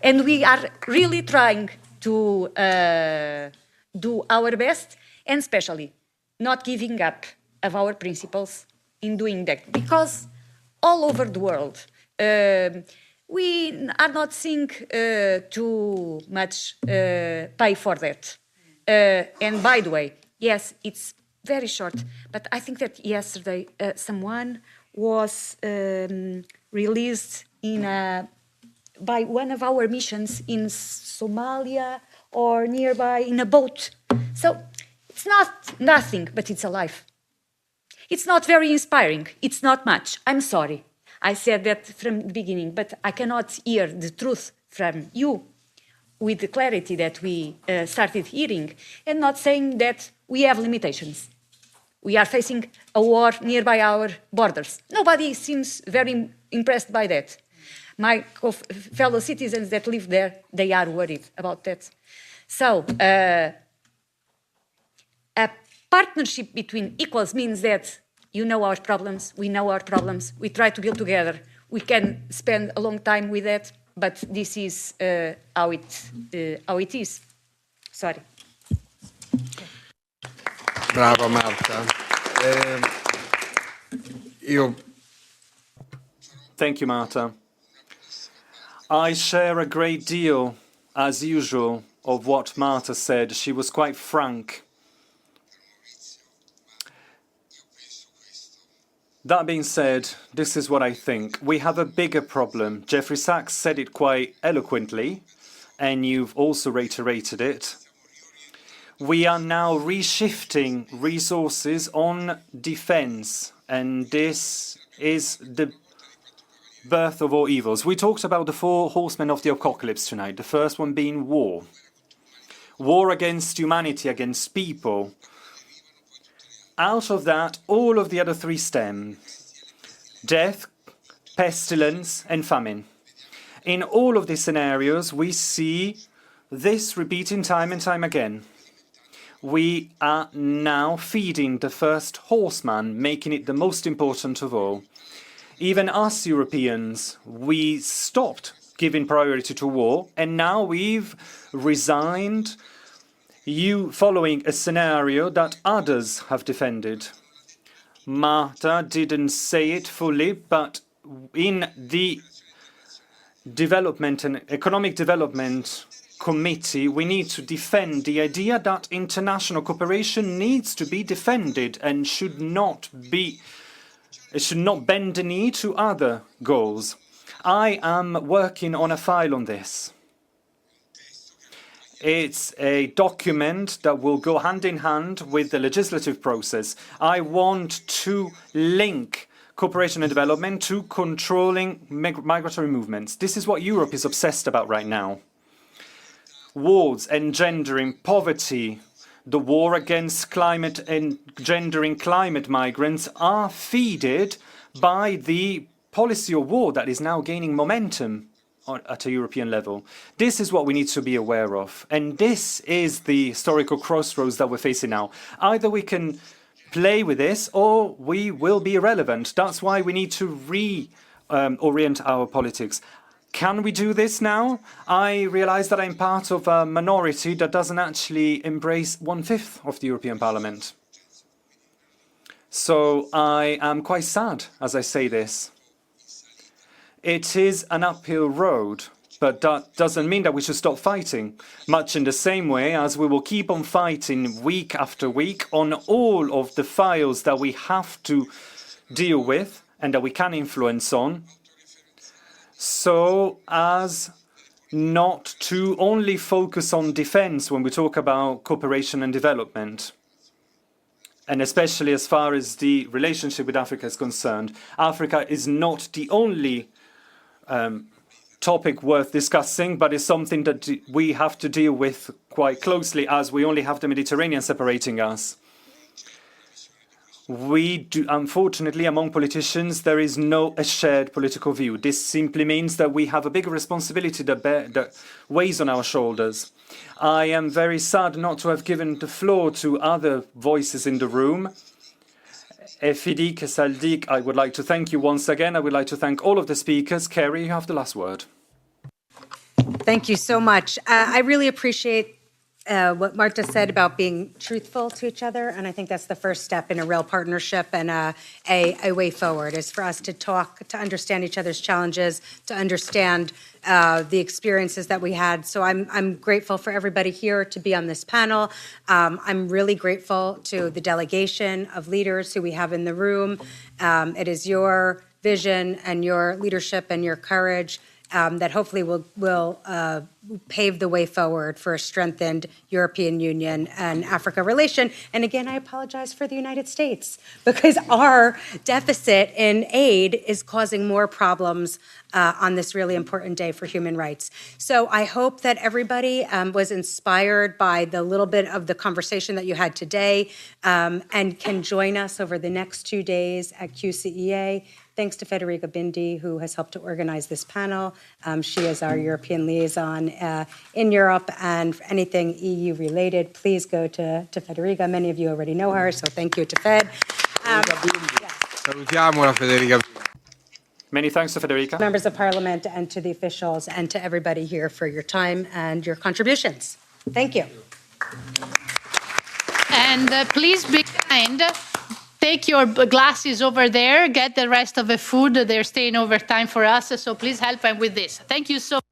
And we are really trying to do our best, and especially not giving up of our principles in doing that. Because all over the world, we are not seeing too much pay for that. And by the way, yes, it's very short, but I think that yesterday someone was released by one of our missions in Somalia or nearby in a boat. So it's not nothing, but it's a life. It's not very inspiring. It's not much. I'm sorry. I said that from the beginning, but I cannot hear the truth from you with the clarity that we started hearing, and not saying that we have limitations. We are facing a war nearby our borders. Nobody seems very impressed by that. My fellow citizens that live there, they are worried about that. So, a partnership between equals means that you know our problems, we know our problems, we try to build together. We can spend a long time with that, but this is how it is. Sorry. Brava Marta. Thank you, Marta. I share a great deal, as usual, of what Marta said. She was quite frank. That being said, this is what I think. We have a bigger problem. Jeffrey Sachs said it quite eloquently, and you've also reiterated it. We are now reshifting resources on defense, and this is the birth of all evils. We talked about the four horsemen of the apocalypse tonight, the first one being war. War against humanity, against people. Out of that, all of the other three stem: death, pestilence, and famine. In all of these scenarios, we see this repeating time and time again. We are now feeding the first horseman, making it the most important of all. Even us Europeans, we stopped giving priority to war, and now we've resigned, following a scenario that others have defended. Marta didn't say it fully, but in the Development and Economic Development Committee, we need to defend the idea that international cooperation needs to be defended and should not bend the knee to other goals. I am working on a file on this. It's a document that will go hand in hand with the legislative process. I want to link cooperation and development to controlling migratory movements. This is what Europe is obsessed about right now. Wars engendering poverty, the war against climate and engendering climate migrants are fed by the policy of war that is now gaining momentum at a European level. This is what we need to be aware of. And this is the historical crossroads that we're facing now. Either we can play with this or we will be irrelevant. That's why we need to reorient our politics. Can we do this now? I realise that I'm part of a minority that doesn't actually embrace 1/5 of the European Parliament. So I am quite sad as I say this. It is an uphill road, but that doesn't mean that we should stop fighting, much in the same way as we will keep on fighting week after week on all of the files that we have to deal with and that we can influence on, so as not to only focus on defense when we talk about cooperation and development. And especially as far as the relationship with Africa is concerned, Africa is not the only topic worth discussing, but it's something that we have to deal with quite closely, as we only have the Mediterranean separating us. We do, unfortunately, among politicians, there is no shared political view. This simply means that we have a bigger responsibility that weighs on our shoulders. I am very sad not to have given the floor to other voices in the room. Esaldik, Esaldik, I would like to thank you once again. I would like to thank all of the speakers. Kerri, you have the last word. Thank you so much. I really appreciate what Marta said about being truthful to each other, and I think that's the first step in a real partnership and a way forward, is for us to talk, to understand each other's challenges, to understand the experiences that we had. So I'm grateful for everybody here to be on this panel. I'm really grateful to the delegation of leaders who we have in the room. It is your vision and your leadership and your courage that hopefully will pave the way forward for a strengthened European Union and Africa relation. And again, I apologize for the United States, because our deficit in aid is causing more problems on this really important day for human rights. So I hope that everybody was inspired by the little bit of the conversation that you had today, and can join us over the next 2 days at QCEA. Thanks to Federica Bindi, who has helped to organize this panel. She is our European liaison in Europe, and for anything EU related, please go to Federica. Many of you already know her, so thank you to Fed. Salutiamola Federica. Many thanks to Federica. Members of Parliament and to the officials and to everybody here for your time and your contributions. Thank you. And please be kind. Take your glasses over there, get the rest of the food. They're staying over time for us, so please help them with this. Thank you so much.